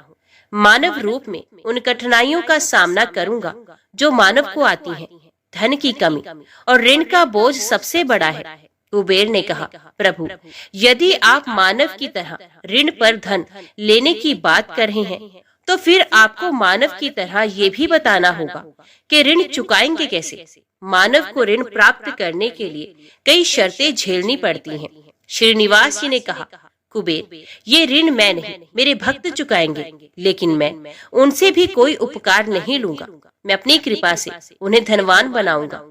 मानव रूप में उन कठिनाइयों का सामना करूंगा जो मानव को आती हैं। धन की कमी और ऋण का बोझ सबसे बड़ा है। कुबेर ने कहा, प्रभु, यदि आप मानव की तरह ऋण पर धन लेने की बात कर रहे हैं तो फिर आपको मानव की तरह ये भी बताना होगा कि ऋण चुकाएंगे कैसे। मानव को ऋण प्राप्त करने के लिए कई शर्तें झेलनी पड़ती हैं। श्रीनिवास जी ने कहा, कुबेर, ये ऋण मैं नहीं, मेरे भक्त चुकाएंगे, लेकिन मैं उनसे भी कोई उपकार नहीं लूंगा। मैं अपनी कृपा से उन्हें धनवान बनाऊंगा।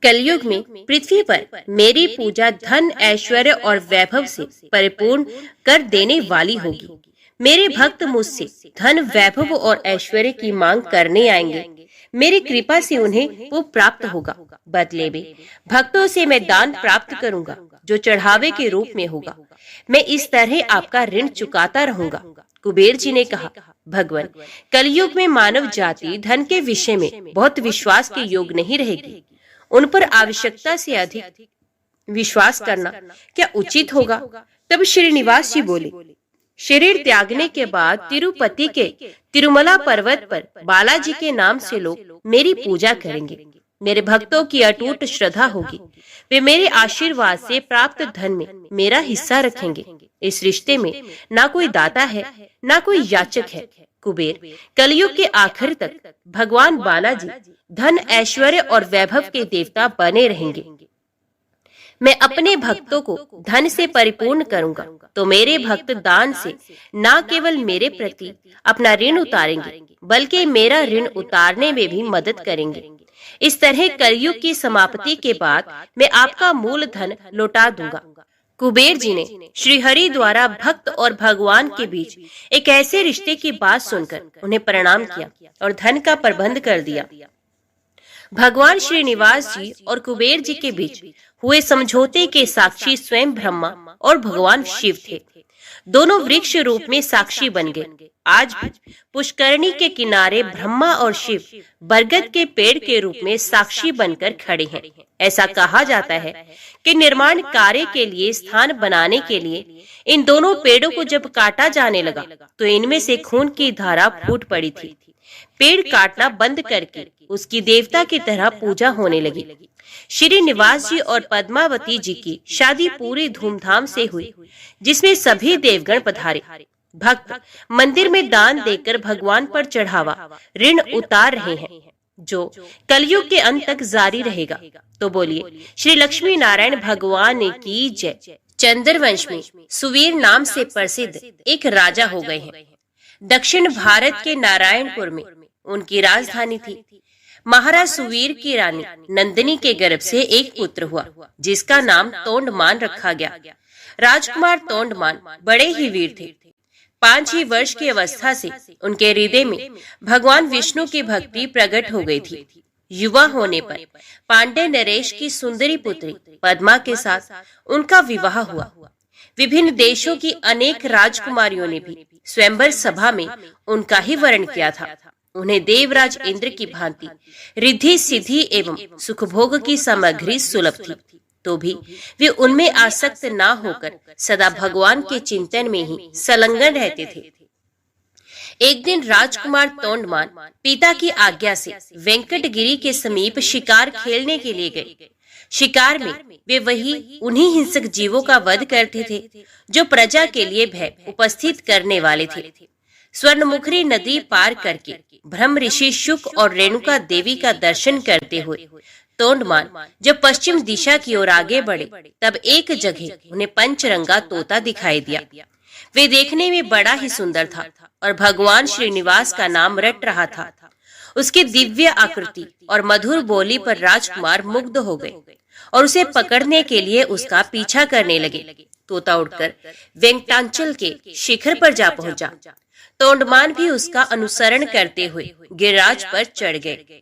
कलयुग में पृथ्वी पर मेरी पूजा धन, ऐश्वर्य और वैभव से परिपूर्ण कर देने वाली होगी। मेरे भक्त मुझसे धन, वैभव और ऐश्वर्य की मांग करने आएंगे। मेरी कृपा से उन्हें वो प्राप्त होगा। बदले में भक्तों से मैं दान प्राप्त करूंगा जो चढ़ावे के रूप में होगा। मैं इस तरह आपका ऋण चुकाता रहूंगा। कुबेर जी ने कहा, भगवान, कलयुग में मानव जाति धन के विषय में बहुत विश्वास के योग नहीं रहेगी। उन पर आवश्यकता से अधिक विश्वास करना क्या उचित होगा? तब श्रीनिवास जी बोले, शरीर त्यागने के बाद तिरुपति के तिरुमला पर्वत पर बालाजी के नाम से लोग मेरी पूजा करेंगे। मेरे भक्तों की अटूट श्रद्धा होगी। वे मेरे आशीर्वाद से प्राप्त धन में मेरा हिस्सा रखेंगे। इस रिश्ते में ना कोई दाता है, ना कोई याचक है। कुबेर, कलयुग के आखिर तक भगवान बालाजी धन, ऐश्वर्य और वैभव के देवता बने रहेंगे। मैं अपने भक्तों को धन से परिपूर्ण करूंगा तो मेरे भक्त दान से न केवल मेरे प्रति अपना ऋण उतारेंगे, बल्कि मेरा ऋण उतारने में भी मदद करेंगे। इस तरह कलयुग की समाप्ति के बाद मैं आपका मूल धन लौटा दूंगा। कुबेर जी ने श्री हरि द्वारा भक्त और भगवान के बीच एक ऐसे रिश्ते की बात सुनकर उन्हें प्रणाम किया और धन का प्रबंध कर दिया। भगवान श्रीनिवास जी और कुबेर जी के बीच हुए समझौते के साक्षी स्वयं ब्रह्मा और भगवान शिव थे। दोनों वृक्ष रूप में साक्षी बन गए। आज भी पुष्करणी के किनारे ब्रह्मा और शिव बरगद के पेड़ के रूप में साक्षी बनकर खड़े हैं। ऐसा कहा जाता है कि निर्माण कार्य के लिए स्थान बनाने के लिए इन दोनों पेड़ों को जब काटा जाने लगा तो इनमें से खून की धारा फूट पड़ी थी। पेड़ काटना बंद करके उसकी देवता की तरह पूजा होने लगी। श्रीनिवास जी और पद्मावती जी की शादी पूरी धूमधाम से हुई, जिसमें सभी देवगण पधारे। भक्त मंदिर में दान देकर भगवान पर चढ़ावा ऋण उतार रहे हैं, जो कलयुग के अंत तक जारी रहेगा। तो बोलिए श्री लक्ष्मी नारायण भगवान की जय। चंद्रवंश में सुवीर नाम से प्रसिद्ध एक राजा हो गए हैं। दक्षिण भारत के नारायणपुर में उनकी राजधानी थी। महाराज सुवीर की रानी नंदिनी के गर्भ से एक पुत्र हुआ, जिसका नाम तोंडमान रखा गया। राजकुमार तोंडमान बड़े ही वीर थे। 5 ही वर्ष की अवस्था से उनके हृदय में भगवान विष्णु की भक्ति प्रकट हो गई थी। युवा होने पर पांडे नरेश की सुंदरी पुत्री पद्मा के साथ उनका विवाह हुआ। विभिन्न देशों की अनेक राजकुमारियों ने भी स्वयंवर सभा में उनका ही वर्ण किया था। उन्हें देवराज इंद्र की भांति रिद्धि सिद्धि एवं सुखभोग की सामग्री सुलभ थी, तो भी वे उनमें आसक्त न होकर सदा भगवान के चिंतन में ही संलग्न रहते थे। एक दिन राजकुमार तोंडमान पिता की आज्ञा से वेंकटगिरी के समीप शिकार खेलने के लिए गए। शिकार में वे वही उन्हीं हिंसक जीवों का वध करते थे जो प्रजा के लिए भय उपस्थित करने वाले थे। स्वर्णमुखरी नदी पार करके ब्रह्म ऋषि शुक और रेणुका देवी का दर्शन करते हुए तोंडमान जब पश्चिम दिशा की ओर आगे बढ़े, तब एक जगह उन्हें पंचरंगा तोता दिखाई दिया। वे देखने में बड़ा ही सुंदर था और भगवान श्रीनिवास का नाम रट रहा था। उसकी दिव्य आकृति और मधुर बोली पर राजकुमार मुग्ध हो गए और उसे पकड़ने के लिए उसका पीछा करने लगे। तोता उड़कर वेंकटाचल के शिखर पर जा पहुंचा। तोंडमान भी उसका अनुसरण करते हुए गिरिराज पर चढ़ गए,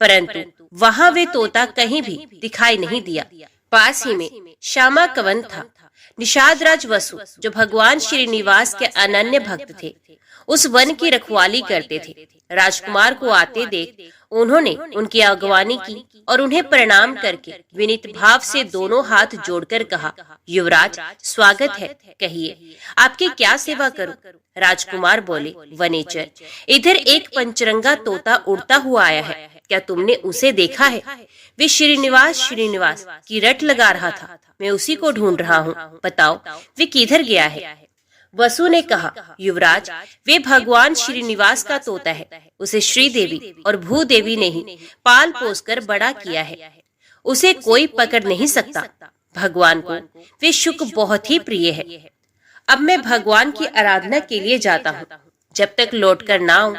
परंतु वहां वे तोता कहीं भी दिखाई नहीं दिया। पास ही में श्यामा कवन था। निषाद राज वसु, जो भगवान श्रीनिवास के अनन्य भक्त थे, उस वन की रखवाली करते थे। राजकुमार को आते देख उन्होंने उनकी अगवानी की और उन्हें प्रणाम करके विनीत भाव से दोनों हाथ जोड़कर कहा, युवराज स्वागत है, कहिए आपकी क्या सेवा करूं? राजकुमार बोले, वनेचर, इधर एक पंचरंगा तोता उड़ता हुआ आया है, क्या तुमने उसे देखा है? वे श्रीनिवास की रट लगा रहा था, मैं उसी को ढूंढ रहा हूँ, बताओ वे किधर गया है? वसु ने कहा, युवराज वे भगवान श्रीनिवास का तोता है। उसे श्रीदेवी और भूदेवी ने ही पाल पोस कर बड़ा किया है, उसे कोई पकड़ नहीं सकता। भगवान को वे शुक बहुत ही प्रिय है। अब मैं भगवान की आराधना के लिए जाता हूँ, जब तक लौट कर ना आऊं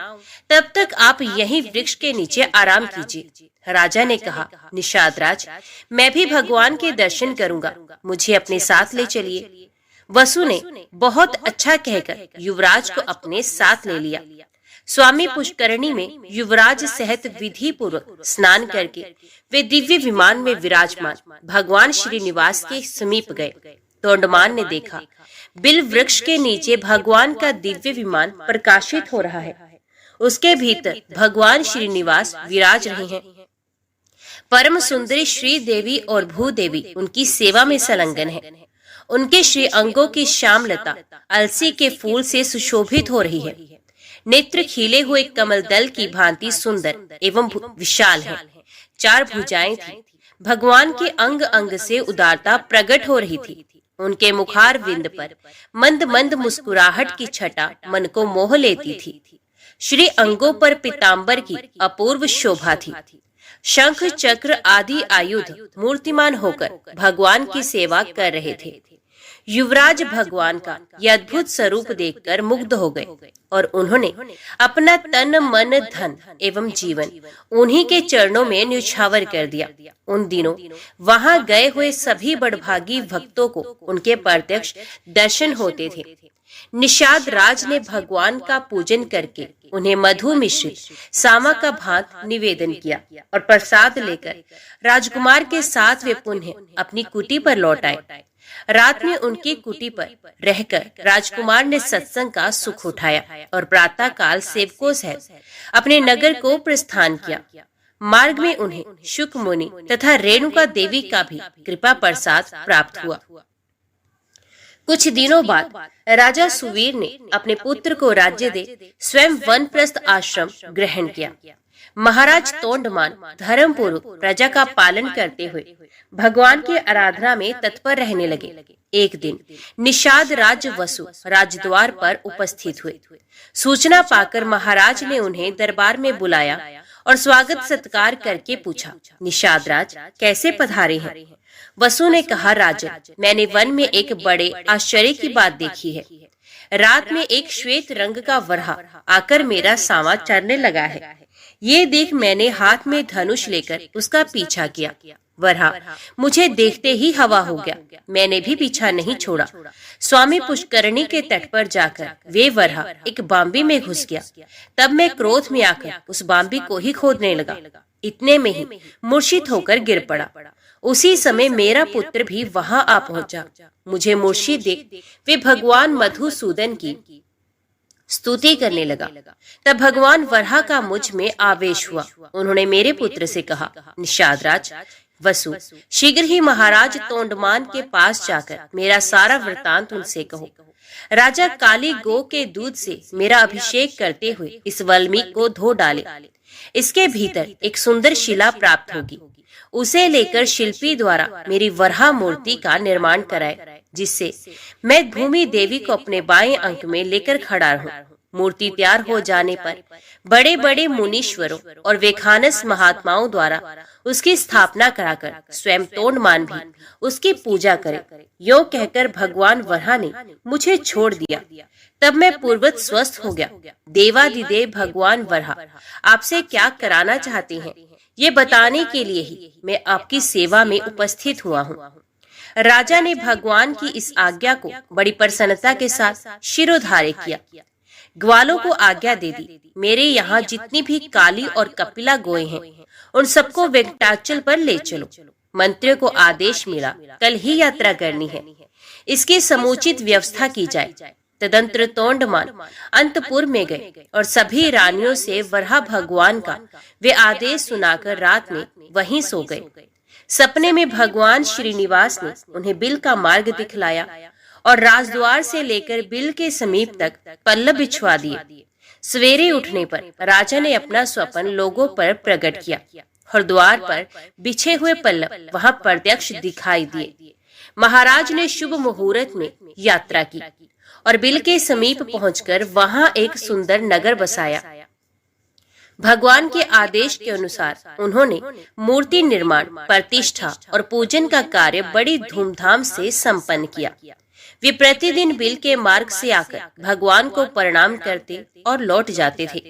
तब तक आप यहीं वृक्ष के नीचे आराम कीजिए। राजा ने कहा, निषाद राज, मैं भी भगवान के दर्शन करूंगा, मुझे अपने साथ ले चलिए। वसु ने बहुत अच्छा कहकर युवराज को अपने साथ ले लिया। स्वामी पुष्करणी में युवराज सहित विधि पूर्वक स्नान करके वे दिव्य विमान में विराजमान भगवान श्रीनिवास के समीप गए। तोंडमान ने देखा, बिल वृक्ष के नीचे भगवान का दिव्य विमान प्रकाशित हो रहा है। उसके भीतर भगवान श्रीनिवास विराज रहे हैं। परम सुंदरी श्री देवी और भूदेवी उनकी सेवा में संलग्न है। उनके श्री अंगों की श्यामलता अलसी के फूल से सुशोभित हो रही है। नेत्र खिले हुए कमल दल की भांति सुंदर एवं विशाल है। 4 भुजाएं थी। भगवान के अंग अंग से उदारता प्रकट हो रही थी। उनके मुखार विंद पर मंद मंद मुस्कुराहट की छटा मन को मोह लेती थी। श्री अंगों पर पीतांबर की अपूर्व शोभा थी। शंख चक्र आदि आयुध मूर्तिमान होकर भगवान की सेवा कर रहे थे। युवराज भगवान का यह अद्भुत स्वरूप देखकर मुग्ध हो गए और उन्होंने अपना तन मन धन एवं जीवन उन्हीं के चरणों में न्यौछावर कर दिया। उन दिनों वहां गए हुए सभी बड़भागी भक्तों को उनके प्रत्यक्ष दर्शन होते थे। निषाद राज ने भगवान का पूजन करके उन्हें मधु मिश्रित सामा का भात निवेदन किया और प्रसाद लेकर राजकुमार के साथ वे पुनः अपनी कुटी पर लौट आए। रात में उनकी कुटी पर रहकर राजकुमार ने सत्संग का सुख उठाया और प्रातः काल सेवकों सहित अपने नगर को प्रस्थान किया। मार्ग में उन्हें शुक मुनि तथा रेणुका देवी का भी कृपा प्रसाद प्राप्त हुआ। कुछ दिनों बाद राजा सुवीर ने अपने पुत्र को राज्य दे स्वयं वनप्रस्थ आश्रम ग्रहण किया। महाराज तोंडमान धर्मपूर्वक प्रजा का पालन करते हुए भगवान की आराधना में तत्पर रहने लगे। एक दिन निषाद राज वसु राजद्वार पर उपस्थित हुए। सूचना पाकर महाराज ने उन्हें दरबार में बुलाया और स्वागत सत्कार करके पूछा, निषाद राज कैसे पधारे हैं? वसु ने कहा, राजन, मैंने वन में एक बड़े आश्चर्य की बात देखी है। रात में एक श्वेत रंग का वरहा आकर मेरा सामा चरने लगा है। ये देख मैंने हाथ में धनुष लेकर उसका पीछा किया। वरहा मुझे देखते ही हवा हो गया। मैंने भी पीछा नहीं छोड़ा। स्वामी पुष्करणी के तट पर जाकर वे वरहा एक बांबी में घुस गया। तब मैं क्रोध में आकर उस बांबी को ही खोदने लगा। इतने में ही मूर्छित होकर गिर पड़ा। उसी समय मेरा पुत्र भी वहां आ पहुंचा। मुझे मूर्छित देख वे भगवान मधुसूदन की स्तुति करने लगा। तब भगवान वरहा का मुझ में आवेश हुआ। उन्होंने मेरे पुत्र से कहा, निषाद राज वसु, शीघ्र ही महाराज तोंडमान के पास जाकर मेरा सारा वृतांत उनसे कहो। राजा काली गो के दूध से मेरा अभिषेक करते हुए इस वाल्मीकि को धो डाले। इसके भीतर एक सुंदर शिला प्राप्त होगी। उसे लेकर शिल्पी द्वारा मेरी वरहा मूर्ति का निर्माण कराए, जिससे मैं भूमि देवी को अपने बाएं अंक में लेकर खड़ा रहूं। मूर्ति तैयार हो जाने पर बड़े बड़े मुनीश्वरों और वेखानस महात्माओं द्वारा उसकी स्थापना कराकर स्वयं तोंडमान भी उसकी पूजा करे। यो कहकर भगवान वरहा ने मुझे छोड़ दिया। तब मैं पूर्वत स्वस्थ हो गया। देवाधिदेव भगवान वरहा आपसे क्या कराना चाहते हैं, ये बताने के लिए ही मैं आपकी सेवा में उपस्थित हुआ हूँ। राजा ने भगवान की इस आज्ञा को बड़ी प्रसन्नता के साथ शिरोधार्य किया। ग्वालों को आज्ञा दे दी, मेरे यहाँ जितनी भी काली और कपिला गोए हैं उन सबको वेंकटाचल पर ले चलो। मंत्रियों को आदेश मिला, कल ही यात्रा करनी है। इसकी समुचित व्यवस्था की जाए। तदंतर तोंडमान अंतपुर में गए और सभी रानियों से वरहा भगवान का वे आदेश सुनाकर रात में वहीं सो गए। सपने में भगवान श्रीनिवास ने उन्हें बिल का मार्ग दिखलाया और राजद्वार से लेकर बिल के समीप तक पल्लव बिछवा दिए। सवेरे उठने पर राजा ने अपना स्वप्न लोगों पर प्रकट किया और द्वार पर बिछे हुए पल्लव वहां प्रत्यक्ष दिखाई दिए। महाराज ने शुभ मुहूर्त में यात्रा की और बिल के समीप पहुंचकर वहां एक सुंदर नगर बसाया। भगवान के आदेश के अनुसार उन्होंने मूर्ति निर्माण, प्रतिष्ठा और पूजन का कार्य बड़ी धूमधाम से संपन्न किया। वे प्रतिदिन बिल के मार्ग से आकर भगवान को प्रणाम करते और लौट जाते थे।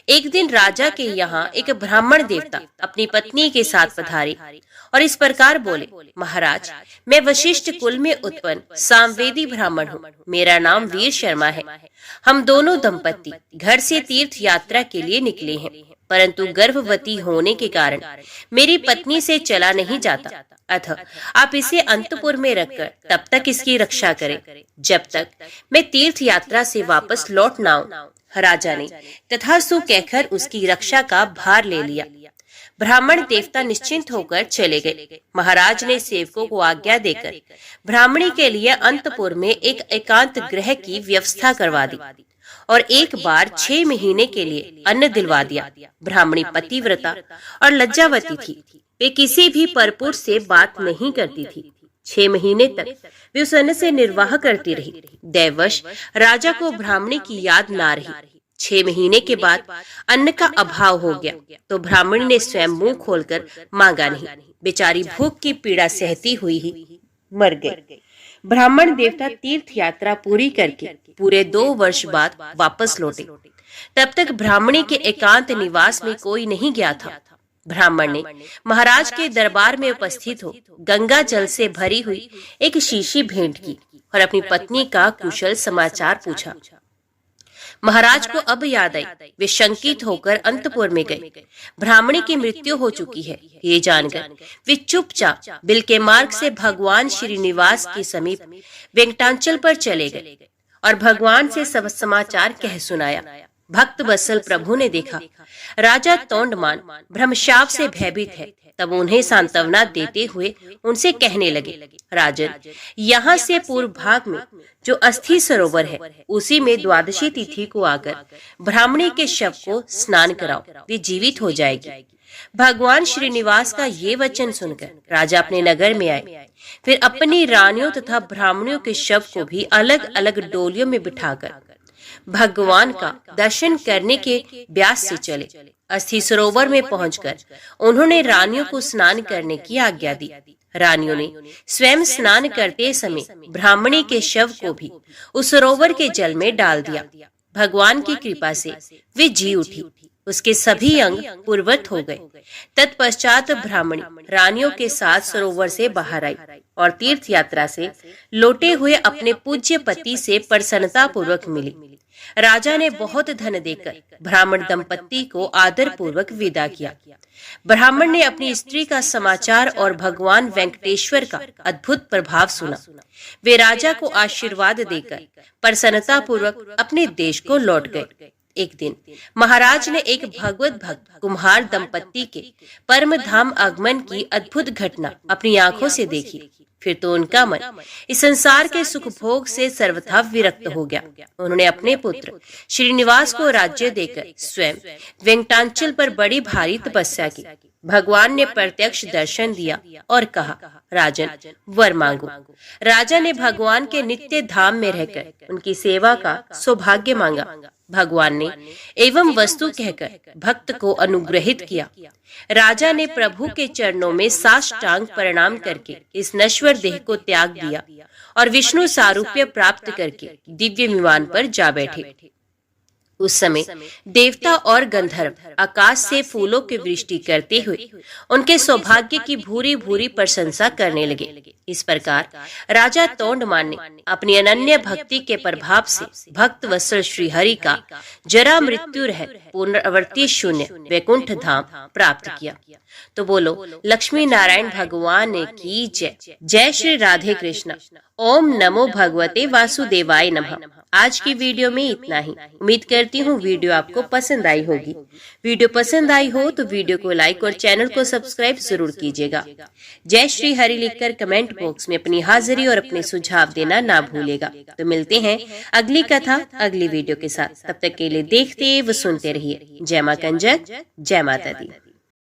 एक दिन राजा के यहाँ एक ब्राह्मण देवता अपनी पत्नी के साथ पधारे और इस प्रकार बोले, महाराज, मैं वशिष्ठ कुल में उत्पन्न सामवेदी ब्राह्मण हूँ। मेरा नाम वीर शर्मा है। हम दोनों दंपत्ति घर से तीर्थ यात्रा के लिए निकले हैं, परंतु गर्भवती होने के कारण मेरी पत्नी से चला नहीं जाता। अतः आप इसे अंतपुर में रखकर तब तक इसकी रक्षा करें जब तक मैं तीर्थ यात्रा से वापस लौट न आऊं। राजा ने तथास्तु कहकर उसकी रक्षा का भार ले लिया। ब्राह्मण देवता निश्चिंत होकर चले गए। महाराज ने सेवकों को आज्ञा देकर ब्राह्मणी के लिए अंतपुर में एक एकांत गृह की व्यवस्था करवा दी और एक बार 6 महीने के लिए अन्न दिलवा दिया। ब्राह्मणी पतिव्रता और लज्जावती थी। वे किसी भी परपुरुष से बात नहीं करती थी। 6 महीने तक वे उस अन्न से निर्वाह करती रही। दैवश राजा को ब्राह्मणी की याद ना रही। 6 महीने के बाद अन्न का अभाव हो गया तो ब्राह्मणी ने स्वयं मुंह खोलकर मांगा नहीं। बेचारी भूख की पीड़ा सहती हुई ही मर गई। ब्राह्मण देवता तीर्थ यात्रा पूरी करके पूरे 2 वर्ष बाद वापस लौटे। तब तक ब्राह्मणी के एकांत निवास में कोई नहीं गया था। ब्राह्मण ने महाराज के दरबार में उपस्थित हो गंगा जल से भरी हुई एक शीशी भेंट की और अपनी पत्नी का कुशल समाचार पूछा। महाराज को अब याद आई। वे शंकित होकर अंतपुर में गए। ब्राह्मणी की मृत्यु हो चुकी है ये जानकर वे चुपचाप बिल के मार्ग से भगवान श्रीनिवास के समीप वेंकटाचल पर चले गए और भगवान से सब समाचार कह सुनाया। भक्त वत्सल प्रभु ने देखा राजा तोंडमान ब्रह्मशाप से भयभीत है। तब उन्हें सांत्वना देते हुए उनसे कहने लगे, राजन, यहाँ से पूर्व भाग में जो अस्थि सरोवर है उसी में द्वादशी तिथि को आकर ब्राह्मणी के शव को स्नान कराओ, वे जीवित हो जाएगी। भगवान श्रीनिवास का ये वचन सुनकर राजा अपने नगर में आए। फिर अपनी रानियों तथा ब्राह्मणियों के शव को भी अलग अलग डोलियों में बिठाकर भगवान का दर्शन करने के ब्यास से चले। अस्थि सरोवर में पहुंचकर उन्होंने रानियों को स्नान करने की आज्ञा दी। रानियों ने स्वयं स्नान करते समय ब्राह्मणी के शव को भी उस सरोवर के जल में डाल दिया। भगवान की कृपा से वे जी उठी, उसके सभी अंग पूर्ववत हो गए। तत्पश्चात ब्राह्मणी रानियों के साथ सरोवर से बाहर आई और तीर्थ यात्रा से लौटे हुए अपने पूज्य पति से प्रसन्नता पूर्वक मिली। राजा ने बहुत धन देकर ब्राह्मण दंपत्ति को आदर पूर्वक विदा किया। ब्राह्मण ने अपनी स्त्री का समाचार और भगवान वेंकटेश्वर का अद्भुत प्रभाव सुना। वे राजा को आशीर्वाद देकर प्रसन्नता पूर्वक अपने देश को लौट गए। एक दिन महाराज ने एक भगवत भक्त कुम्हार दंपत्ति के परम धाम आगमन की अद्भुत घटना अपनी आंखों से देखी। फिर तो उनका मन इस संसार के सुख भोग से सर्वथा विरक्त हो गया। उन्होंने अपने पुत्र श्रीनिवास को राज्य देकर स्वयं वेंकटाचल पर बड़ी भारी तपस्या की। भगवान ने प्रत्यक्ष दर्शन दिया और कहा, राजन, वर मांगो। राजा ने भगवान के नित्य धाम में रहकर उनकी सेवा का सौभाग्य मांगा। भगवान ने एवं वस्तु कहकर भक्त को अनुग्रहित किया। राजा ने प्रभु के चरणों में साष्टांग प्रणाम करके इस नश्वर देह को त्याग दिया और विष्णु सारूप्य प्राप्त करके दिव्य विमान पर जा बैठे। उस समय देवता और गंधर्व आकाश से फूलों की वृष्टि करते हुए उनके सौभाग्य की भूरी भूरी प्रशंसा करने लगे। इस प्रकार राजा तोंडमान ने अपनी अनन्य भक्ति के प्रभाव से भक्त वत्सल श्री हरि का जरा मृत्यु रहित पुनरावृत्ति शून्य वैकुंठ धाम प्राप्त किया। तो बोलो लक्ष्मी नारायण भगवान की जय। जय श्री राधे कृष्ण। ओम नमो भगवते वासुदेवाय नमः। आज की वीडियो में इतना ही। उम्मीद करती हूँ वीडियो आपको पसंद आई होगी। वीडियो पसंद आई हो तो वीडियो को लाइक और चैनल को सब्सक्राइब जरूर कीजिएगा। जय श्री हरि लिखकर कमेंट बॉक्स में अपनी हाजिरी और अपने सुझाव देना ना भूलेगा। तो मिलते हैं अगली कथा अगली वीडियो के साथ। तब तक के लिए देखते व सुनते रहिए। जय मां कंजक, जय माता दी।